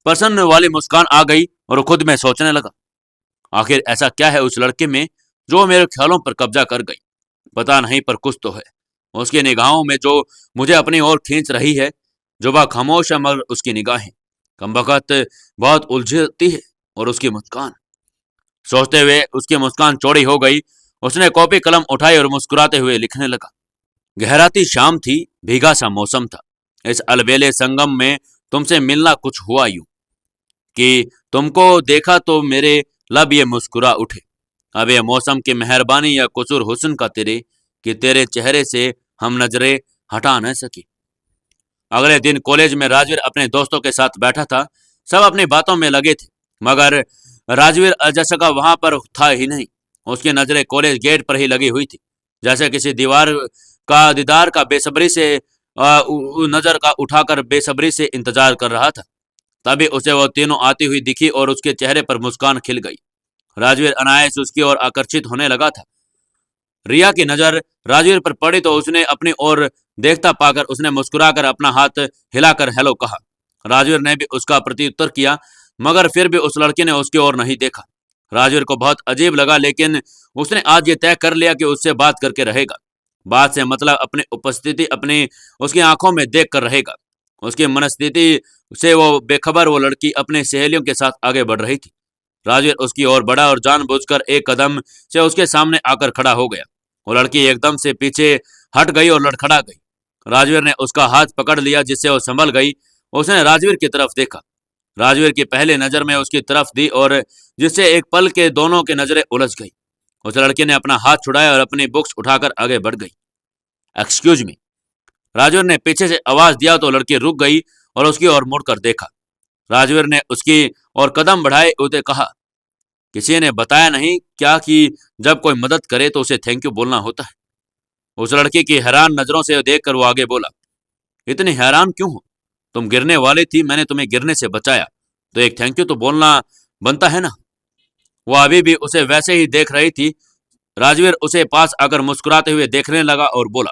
प्रसन्न वाली मुस्कान आ गई और खुद में सोचने लगा, आखिर ऐसा क्या है उस लड़के में जो मेरे ख्यालों पर कब्जा कर गई। पता नहीं पर कुछ तो है उसकी निगाहों में जो मुझे अपनी ओर खींच रही है। जुबा खामोश है मगर उसकी निगाहें कमबख्त बहुत उलझती है। और उसकी मुस्कान, सोचते हुए उसकी मुस्कान चौड़ी हो गई। उसने कॉपी कलम उठाई और मुस्कुराते हुए लिखने लगा। गहराती शाम थी, भीगा सा मौसम था। इस अलबेले संगम में तुमसे मिलना कुछ हुआ यूं कि तुमको देखा तो मेरे लब ये मुस्कुरा उठे। अब ये मौसम की मेहरबानी या कसूर हुस्न का तेरे कि तेरे चेहरे से हम नजरें हटा न सके। अगले दिन कॉलेज में राजवीर अपने दोस्तों के साथ बैठा था। सब अपनी बातों में लगे थे, मगर राजवीर जैसा का वहां पर था ही नहीं। उसकी नजरें कॉलेज गेट पर ही लगी हुई थी, जैसे किसी दीदार का बेसब्री से नजर का उठाकर बेसब्री से इंतजार कर रहा था। तभी उसे वो तीनों आती हुई दिखी और उसके चेहरे पर मुस्कान खिल गई। राजवीर अनायास उसकी ओर आकर्षित होने लगा था। रिया की नजर राजवीर पर पड़ी तो उसने अपनी ओर देखता पाकर उसने मुस्कुराकर अपना हाथ हिलाकर हेलो कहा। राजवीर ने भी उसका प्रत्युत्तर किया, मगर फिर भी उस लड़के ने उसकी ओर नहीं देखा। राजवीर को बहुत अजीब लगा, लेकिन उसने आज ये तय कर लिया कि उससे बात करके रहेगा। बात से मतलब अपनी उपस्थिति अपनी उसकी आंखों में देख कर रहेगा। उसकी मनस्थिति से वो बेखबर वो लड़की अपने सहेलियों के साथ आगे बढ़ रही थी। राजवीर उसकी ओर बढ़ा और जानबूझकर एक कदम से उसके सामने आकर खड़ा हो गया। वो लड़की एकदम से पीछे हट गई और लड़खड़ा गई। राजवीर ने उसका हाथ पकड़ लिया, जिससे वो संभल गई। उसने राजवीर की तरफ देखा। राजवीर की पहले नजर में उसकी तरफ दी और जिससे एक पल के दोनों की नजरें उलझ गई। उस लड़की ने अपना हाथ छुड़ाया और अपनी बुक्स उठाकर आगे बढ़ गई। एक्सक्यूज मी, राजवीर ने पीछे से आवाज दिया तो लड़की रुक गई और उसकी ओर मुड़कर देखा। राजवीर ने उसकी और कदम बढ़ाए उसे कहा, किसी ने बताया नहीं क्या कि जब कोई मदद करे तो उसे थैंक यू बोलना होता है। उस लड़की की हैरान नजरों से देखकर वो आगे बोला, इतनी हैरान क्यों हो? तुम गिरने वाली थी, मैंने तुम्हें गिरने से बचाया, तो एक थैंक यू तो बोलना बनता है ना। वो अभी भी उसे वैसे ही देख रही थी। राजवीर उसे पास आकर मुस्कुराते हुए देखने लगा और बोला,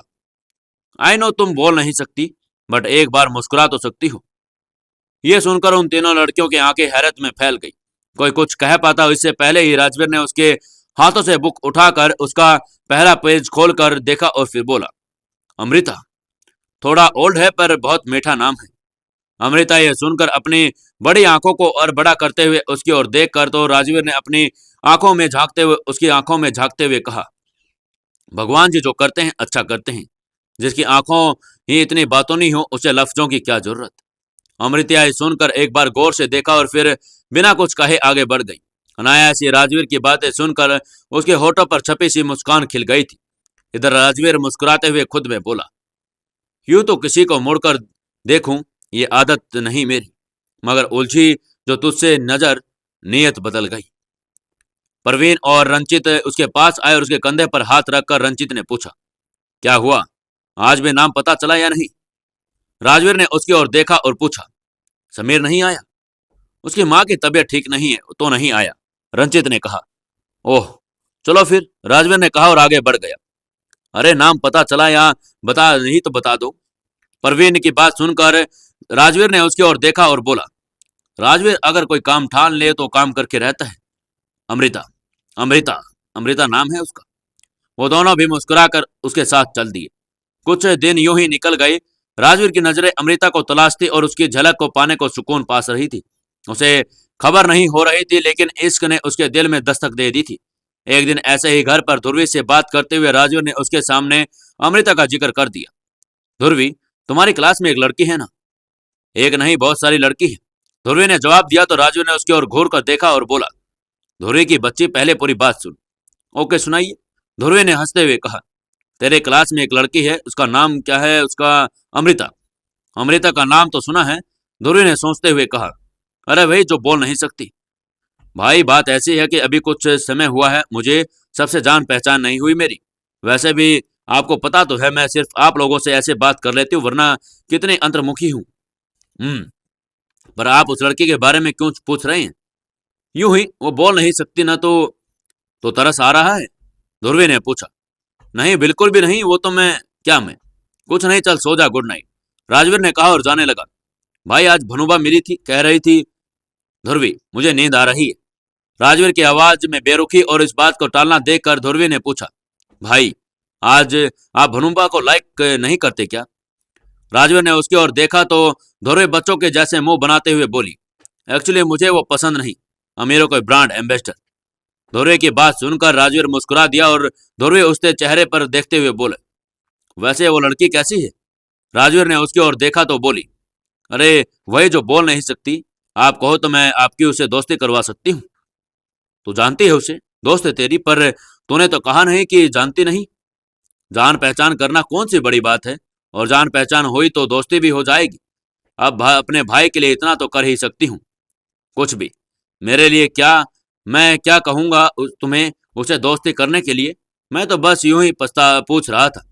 आई नो तुम बोल नहीं सकती, बट एक बार मुस्कुरा तो सकती हो। यह सुनकर उन तीनों लड़कियों की आंखें हैरत में फैल गई। कोई कुछ कह पाता इससे पहले ही राजवीर ने उसके हाथों से बुक उठाकर उसका पहला पेज खोलकर देखा और फिर बोला, अमृता, थोड़ा ओल्ड है पर बहुत मीठा नाम है। अमृता ये सुनकर अपनी बड़ी आंखों को और बड़ा करते हुए उसकी ओर देखकर तो राजवीर ने अपनी आंखों में झांकते हुए उसकी आंखों में झांकते हुए कहा, भगवान जी जो करते हैं अच्छा करते हैं। जिसकी आंखों ही इतनी बातों नहीं हो उसे लफ्जों की क्या जरूरत। अमृता ये सुनकर एक बार गौर से देखा और फिर बिना कुछ कहे आगे बढ़ गई। अनायास ही राजवीर की बातें सुनकर उसके होठों पर छपी सी मुस्कान खिल गई थी। इधर राजवीर मुस्कुराते हुए खुद में बोला, यूं तो किसी को मुड़कर देखूं ये आदत नहीं मेरी, मगर उलझी जो तुझसे नजर नीयत बदल गई। परवीन और रंचित उसके पास आए और उसके कंधे पर हाथ रखकर रंचित ने पूछा, क्या हुआ, आज भी नाम पता चला या नहीं। राजवीर ने उसकी ओर देखा और पूछा, समीर नहीं आया। उसकी माँ की तबीयत ठीक नहीं है तो नहीं आया, रंचित ने कहा। ओह चलो फिर, राजवीर ने कहा और आगे बढ़ गया। अरे नाम पता चला या बता नहीं तो बता दो। परवीन की बात सुनकर राजवीर ने उसकी ओर देखा और बोला, राजवीर अगर कोई काम ठान ले तो काम करके रहता है। अमृता, अमृता, अमृता नाम है उसका। वो दोनों भी मुस्कुराकर उसके साथ चल दिए। कुछ दिन यूं ही निकल गए। राजवीर की नजरें अमृता को तलाशती और उसकी झलक को पाने को सुकून पास रही थी। उसे खबर नहीं हो रही थी, लेकिन इश्क ने उसके दिल में दस्तक दे दी थी। एक दिन ऐसे ही घर पर ध्रुवी से बात करते हुए राजवीर ने उसके सामने अमृता का जिक्र कर दिया। ध्रुवी, तुम्हारी क्लास में एक लड़की है ना। एक नहीं बहुत सारी लड़की है, ध्रुवी ने जवाब दिया। तो राजवीर ने उसकी ओर घूर कर देखा और बोला, ध्रुवी की बच्ची पहले पूरी बात सुन। ओके सुनाइए, ध्रुवी ने हंसते हुए कहा। तेरे क्लास में एक लड़की है, उसका नाम क्या है उसका। अमृता। अमृता का नाम तो सुना है, ध्रुवी ने सोचते हुए कहा। अरे भाई जो बोल नहीं सकती। भाई बात ऐसी है कि अभी कुछ समय हुआ है, मुझे सबसे जान पहचान नहीं हुई मेरी। वैसे भी आपको पता तो है मैं सिर्फ आप लोगों से ऐसे बात कर लेती हूँ, वरना कितनी अंतर्मुखी हूँ। पर आप उस लड़की के बारे में क्यों पूछ रहे हैं। यूं ही वो बोल नहीं सकती ना तो तरस आ रहा है, ध्रुवी ने पूछा। नहीं बिल्कुल भी नहीं, वो तो मैं कुछ नहीं, चल सो जा, गुड नाइट, राजवीर ने कहा और जाने लगा। भाई आज भनुबा मिली थी, कह रही थी। ध्रुवी, मुझे नींद आ रही है। राजवीर की आवाज में बेरुखी और इस बात को टालना देखकर ध्रुवी ने पूछा, भाई आज आप भनुबा को लाइक नहीं करते क्या। राजवीर ने उसकी ओर देखा तो ध्रुवी बच्चों के जैसे मुंह बनाते हुए बोली, एक्चुअली मुझे वो पसंद नहीं, अमीरों को ब्रांड एम्बेसडर। ध्रुवी की बात सुनकर राजवीर मुस्कुरा दिया और ध्रुवी उसके चेहरे पर देखते हुए बोले, वैसे वो लड़की कैसी है। राजवीर ने उसकी ओर देखा तो बोली, अरे वही जो बोल नहीं सकती, आप कहो तो मैं आपकी उसे दोस्ती करवा सकती हूँ। तू जानती है उसे, दोस्त है तेरी, पर तूने तो कहा नहीं कि जानती नहीं। जान पहचान करना कौन सी बड़ी बात है, और जान पहचान हुई तो दोस्ती भी हो जाएगी। अब अपने भाई के लिए इतना तो कर ही सकती हूँ। कुछ भी, मेरे लिए क्या, मैं क्या कहूँगा तुम्हें उसे दोस्ती करने के लिए। मैं तो बस यूं ही पूछ रहा था।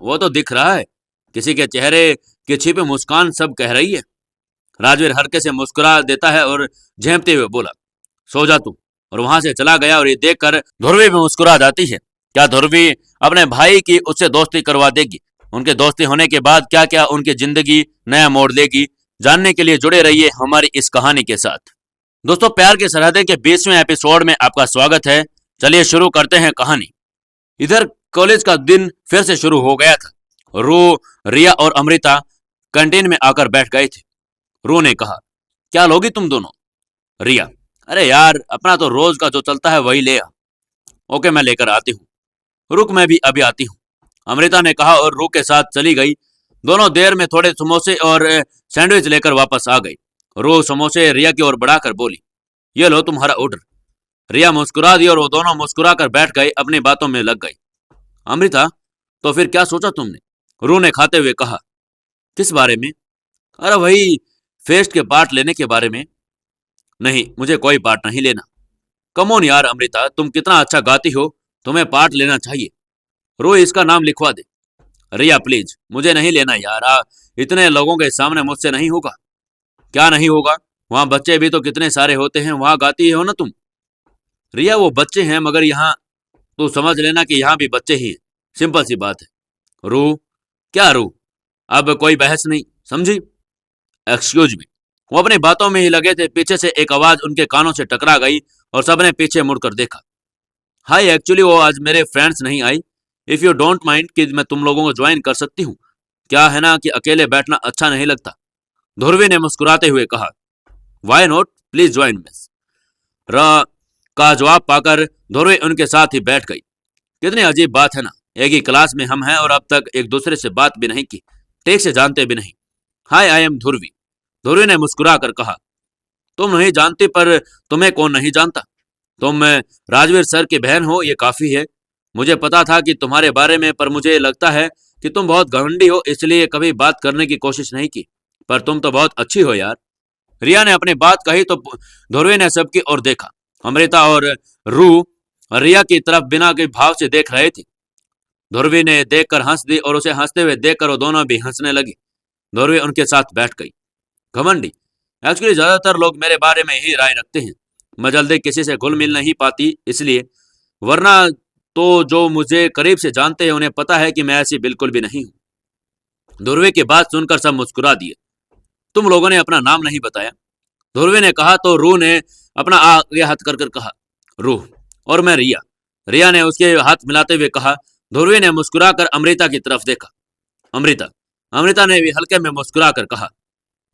वो तो दिख रहा है, किसी के चेहरे की छिपी मुस्कान सब कह रही है। राजवीर हल्के से मुस्कुरा देता है और झेंपते हुए बोला, सो जा तू, और वहां से चला गया। और ये देखकर ध्रुवी भी मुस्कुरा जाती है। क्या ध्रुवी अपने भाई की उससे दोस्ती करवा देगी। उनके दोस्ती होने के बाद क्या क्या उनकी जिंदगी नया मोड़ लेगी, जानने के लिए जुड़े रहिए हमारी इस कहानी के साथ। दोस्तों प्यार की सरहदें के 20वें एपिसोड में आपका स्वागत है। चलिए शुरू करते हैं कहानी। इधर कॉलेज का दिन फिर से शुरू हो गया था। रू, रिया और अमृता कैंटीन में आकर बैठ गए थे। रू ने कहा, क्या लोगी तुम दोनों। रिया, अरे यार अपना तो रोज का जो चलता है वही ले आ। ओके मैं लेकर आती हूँ, रुक मैं भी अभी आती हूँ, अमृता ने कहा और रू के साथ चली गई। दोनों देर में थोड़े समोसे और सैंडविच लेकर वापस आ गई। रू समोसे रिया की ओर बढ़ाकर बोली, ये लो तुम्हारा ऑर्डर। रिया मुस्कुरा दी और वो दोनों मुस्कुरा कर बैठ गए, अपनी बातों में लग गई। अमृता, तो फिर क्या सोचा तुमने, रू ने खाते हुए कहा। किस बारे में। अरे वही फेस्ट के पार्ट लेने के बारे में। नहीं मुझे कोई पार्ट नहीं लेना। कम ऑन यार अमृता, तुम कितना अच्छा गाती हो, तुम्हें पार्ट लेना चाहिए। रो इसका नाम लिखवा दे। रिया प्लीज मुझे नहीं लेना यार, इतने लोगों के सामने मुझसे नहीं होगा। क्या नहीं होगा, वहां बच्चे भी तो कितने सारे होते हैं, वहां गाती हो ना तुम। रिया वो बच्चे हैं, मगर यहाँ तू समझ लेना कि यहाँ भी बच्चे ही हैं, सिंपल सी बात है। रू, क्या रू, अब कोई बहस नहीं, समझी। Excuse me. वो अपनी बातों में ही लगे थे, पीछे से एक आवाज उनके कानों से टकरा गई और सबने पीछे मुड़कर देखा। हाय एक्चुअली वो आज मेरे फ्रेंड्स नहीं आई, इफ यू डोंट माइंड कि मैं तुम लोगों को ज्वाइन कर सकती हूँ। क्या है ना कि अकेले बैठना अच्छा नहीं लगता। ध्रुवी ने मुस्कुराते हुए कहा, why not, please join miss. र का जवाब पाकर ध्रुवी उनके साथ ही बैठ गई। कितनी अजीब बात है ना, एक ही क्लास में हम हैं और अब तक एक दूसरे से बात भी नहीं की, ठीक से जानते भी नहीं। हाय, आई एम ध्रुवी, ध्रुवी ने मुस्कुरा कर कहा। तुम नहीं जानती, पर तुम्हें कौन नहीं जानता। तुम राजवीर सर की बहन हो, ये काफी है। मुझे पता था कि तुम्हारे बारे में, पर मुझे लगता है कि तुम बहुत घमंडी हो, इसलिए कभी बात करने की कोशिश नहीं की। पर तुम तो बहुत अच्छी हो यार। रिया ने अपनी बात कही तो ध्रुवी ने सबकी ओर देखा। अमृता और रू रिया की तरफ बिना के भाव से देख रहे थे। ध्रुवी ने देखकर हंस दी और उसे हंसते हुए देखकर वो दोनों भी हंसने लगी। ध्रुवी उनके साथ बैठ गई। घमंडी, एक्चुअली ज्यादातर लोग मेरे बारे में ही राय रखते हैं। मैं जल्दी किसी से घुल मिल नहीं पाती इसलिए, वरना तो जो मुझे करीब से जानते हैं उन्हें पता है कि मैं ऐसी बिल्कुल भी नहीं हूं। ध्रुवी की बात सुनकर सब मुस्कुरा दिए। तुम लोगों ने अपना नाम नहीं बताया, ध्रुवी ने कहा तो रू ने अपना आगे हाथ कर कर कहा, रू, और मैं रिया। रिया ने उसके हाथ मिलाते हुए कहा। ध्रुवी ने मुस्कुराकर अमृता की तरफ देखा। अमृता, अमृता ने भी हल्के में मुस्कुरा कर कहा।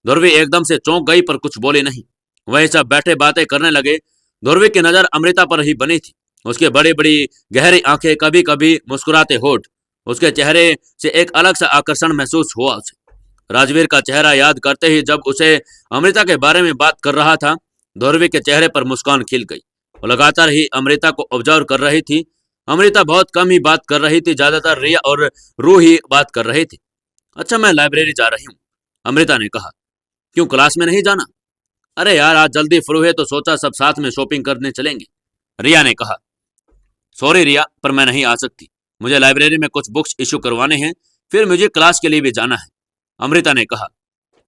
ध्रुवी एकदम से चौंक गई पर कुछ बोली नहीं। वहीं सब बैठे बातें करने लगे। ध्रुवी की नजर अमृता पर ही बनी थी। उसके बड़ी बड़ी गहरी आंखें, कभी कभी मुस्कुराते होठ, उसके चेहरे से एक अलग सा आकर्षण महसूस हुआ उसे। राजवीर का चेहरा याद करते ही जब उसे अमृता के बारे में बात कर रहा था, ध्रुवी के चेहरे पर मुस्कान खिल गई। वो लगातार ही अमृता को ऑब्जर्व कर रही थी। अमृता बहुत कम ही बात कर रही थी, ज्यादातर रिया और रू ही बात कर रही थी। अच्छा, मैं लाइब्रेरी जा रही हूँ, अमृता ने कहा। क्यों, क्लास में नहीं जाना? अरे यार, आज जल्दी फ्रू है तो सोचा सब साथ में शॉपिंग करने चलेंगे, रिया ने कहा। सॉरी रिया, पर मैं नहीं आ सकती। मुझे लाइब्रेरी में कुछ बुक्स इशू करवाने हैं, फिर मुझे क्लास के लिए भी जाना है, अमृता ने कहा।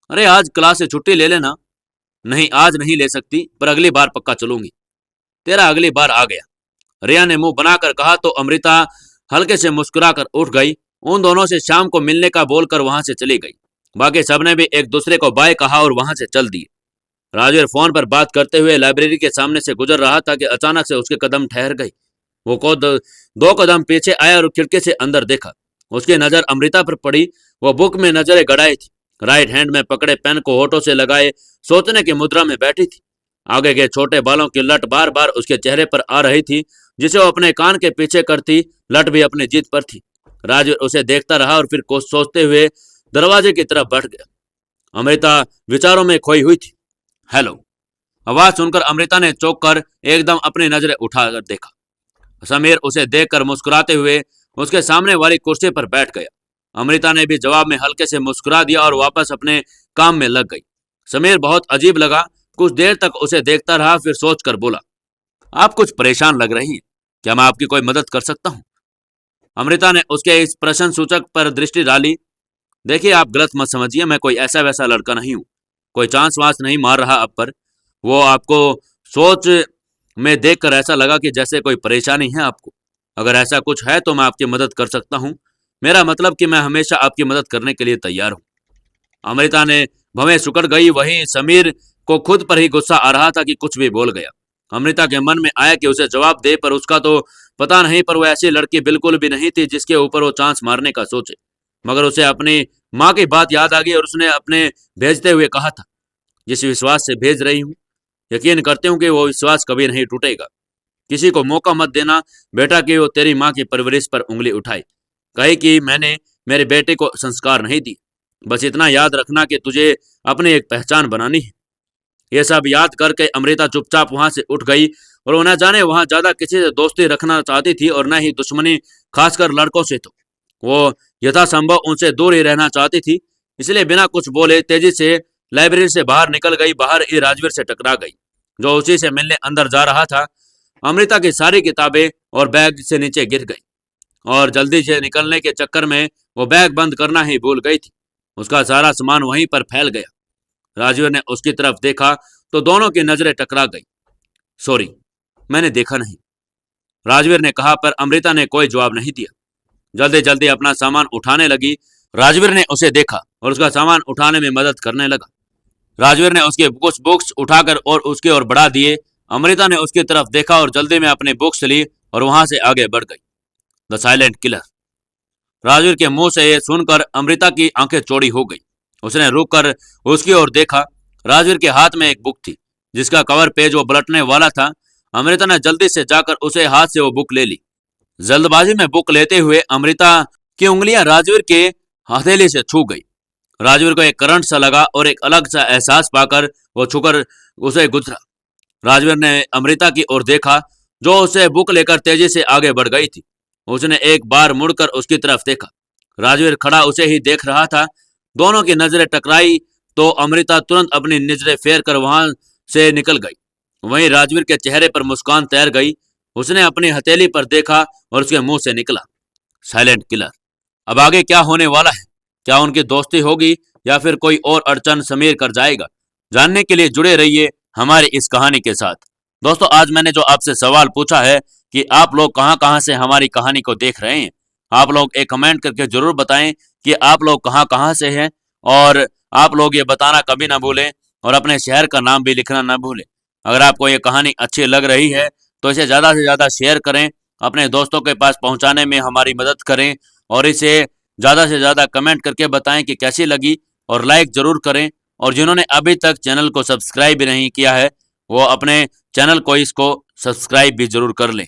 अरे आज क्लास से छुट्टी ले लेना। नहीं, आज नहीं ले सकती, पर अगली बार पक्का चलूंगी। तेरा अगली बार आ गया, रिया ने मुंह बनाकर कहा तो अमृता हल्के से मुस्कुराकर उठ गई। उन दोनों से शाम को मिलने का बोलकर वहां से चली गई। बाकी सबने भी एक दूसरे को बाय कहा और वहां से चल दिए। राजवीर फोन पर बात करते हुए लाइब्रेरी के सामने से गुजर रहा था कि अचानक से उसके कदम ठहर गई। वो को दो कदम पीछे आया और खिड़की से अंदर देखा। उसकी नजर अमृता पर पड़ी। वो बुक में नजरें गड़ाई थी, राइट हैंड में पकड़े पेन को होठों से लगाए सोचने की मुद्रा में बैठी थी। आगे के छोटे बालों की लट बार बार उसके चेहरे पर आ रही थी, जिसे वो अपने कान के पीछे करती। लट भी अपनी जीत पर थी। राजवीर उसे देखता रहा और फिर कुछ सोचते हुए दरवाजे की तरफ बढ़ गया। अमृता विचारों में खोई हुई थी। हेलो, आवाज सुनकर अमृता ने चौंक कर एकदम अपनी नजरें उठाकर देखा। समीर उसे देखकर मुस्कुराते हुए उसके सामने वाली कुर्सी पर बैठ गया। अमृता ने भी जवाब में हल्के से मुस्कुरा दिया और वापस अपने काम में लग गई। समीर बहुत अजीब लगा। कुछ देर तक उसे देखता रहा, फिर सोचकर बोला, आप कुछ परेशान लग रही हैं, क्या मैं आपकी कोई मदद कर सकता हूं? अमृता ने उसके इस प्रश्न सूचक पर दृष्टि डाली। देखिए, आप गलत मत समझिए, मैं कोई ऐसा वैसा लड़का नहीं हूं, कोई चांस वांस नहीं मार रहा आप पर। वो आपको सोच में देखकर ऐसा लगा कि जैसे कोई परेशानी है आपको। अगर ऐसा कुछ है तो मैं आपकी मदद कर सकता हूं। मेरा मतलब कि मैं हमेशा आपकी मदद करने के लिए तैयार हूं। अमृता ने भवें सुकड़ गई। वहीं समीर को खुद पर ही गुस्सा आ रहा था कि कुछ भी बोल गया। अमृता के मन में आया कि उसे जवाब दे, पर उसका तो पता नहीं, पर वो ऐसी लड़की बिल्कुल भी नहीं थी जिसके ऊपर वो चांस मारने का सोचे। मगर उसे अपनी माँ की बात याद आ गई और उसने अपने भेजते हुए कहा था, जिस विश्वास से भेज रही हूँ, यकीन करती हूँ कि वो विश्वास कभी नहीं टूटेगा। किसी को मौका मत देना बेटा कि वो तेरी माँ की परवरिश पर उंगली उठाए, कहे कि मैंने मेरे बेटे को संस्कार नहीं दी। बस इतना याद रखना कि तुझे अपनी एक पहचान बनानी है। ये सब याद करके अमृता चुपचाप वहां से उठ गई और वो न जाने वहां ज्यादा किसी से दोस्ती रखना चाहती थी और न ही दुश्मनी, खासकर लड़कों से। तो वो यथासंभव उनसे दूर ही रहना चाहती थी। इसलिए बिना कुछ बोले तेजी से लाइब्रेरी से बाहर निकल गई। बाहर ही राजवीर से टकरा गई, जो उसी से मिलने अंदर जा रहा था। अमृता की सारी किताबें और बैग से नीचे गिर गई और जल्दी से निकलने के चक्कर में वो बैग बंद करना ही भूल गई थी। उसका सारा सामान वहीं पर फैल गया। राजवीर ने उसकी तरफ देखा तो दोनों की नजरें टकरा गई। सॉरी, मैंने देखा नहीं, राजवीर ने कहा, पर अमृता ने कोई जवाब नहीं दिया। जल्दी जल्दी अपना सामान उठाने लगी। राजवीर ने उसे देखा और उसका सामान उठाने में मदद करने लगा। राजवीर ने उसके कुछ बुक्स उठाकर और उसकी ओर बढ़ा दिए। अमृता ने उसकी तरफ देखा और जल्दी में अपने बुक्स ली और वहां से आगे बढ़ गई। The silent killer. राजवीर के मुंह से यह सुनकर अमृता की आंखें चौड़ी हो गई उसने रुक कर उसकी ओर देखा। राजवीर के हाथ में एक बुक थी जिसका कवर पेज वो पलटने वाला था। अमृता ने जल्दी से जाकर उसे हाथ से वो बुक ले ली। जल्दबाजी में बुक लेते हुए अमृता की उंगलियां राजवीर के हथेली से छू गई। राजवीर को एक करंट सा लगा और एक अलग सा एहसास पाकर वो छूकर उसे गुजरा। राजवीर ने अमृता की ओर देखा जो उसे बुक लेकर तेजी से आगे बढ़ गई थी। उसने एक बार मुड़कर उसकी तरफ देखा। राजवीर खड़ा उसे ही देख रहा था। दोनों की नजरें टकराई तो अमृता तुरंत अपनी नजरें फेर कर वहां से निकल गई। वहीं राजवीर के चेहरे पर मुस्कान तैर गई। उसने अपनी हथेली पर देखा और उसके मुंह से निकला, साइलेंट किलर। अब आगे क्या होने वाला है? क्या उनकी दोस्ती होगी या फिर कोई और अड़चन समीर कर जाएगा? जानने के लिए जुड़े रहिए हमारी इस कहानी के साथ। दोस्तों, आज मैंने जो आपसे सवाल पूछा है कि आप लोग कहां से हमारी कहानी को देख रहे हैं, आप लोग एक कमेंट करके जरूर बताएं कि आप लोग कहां से हैं। और आप लोग ये बताना कभी ना भूलें और अपने शहर का नाम भी लिखना ना भूलें। अगर आपको ये कहानी अच्छी लग रही है तो इसे ज़्यादा से ज़्यादा शेयर करें, अपने दोस्तों के पास पहुंचाने में हमारी मदद करें और इसे ज़्यादा से ज़्यादा कमेंट करके बताएं कि कैसी लगी और लाइक ज़रूर करें। और जिन्होंने अभी तक चैनल को सब्सक्राइब भी नहीं किया है वो अपने चैनल को इसको सब्सक्राइब भी ज़रूर कर लें।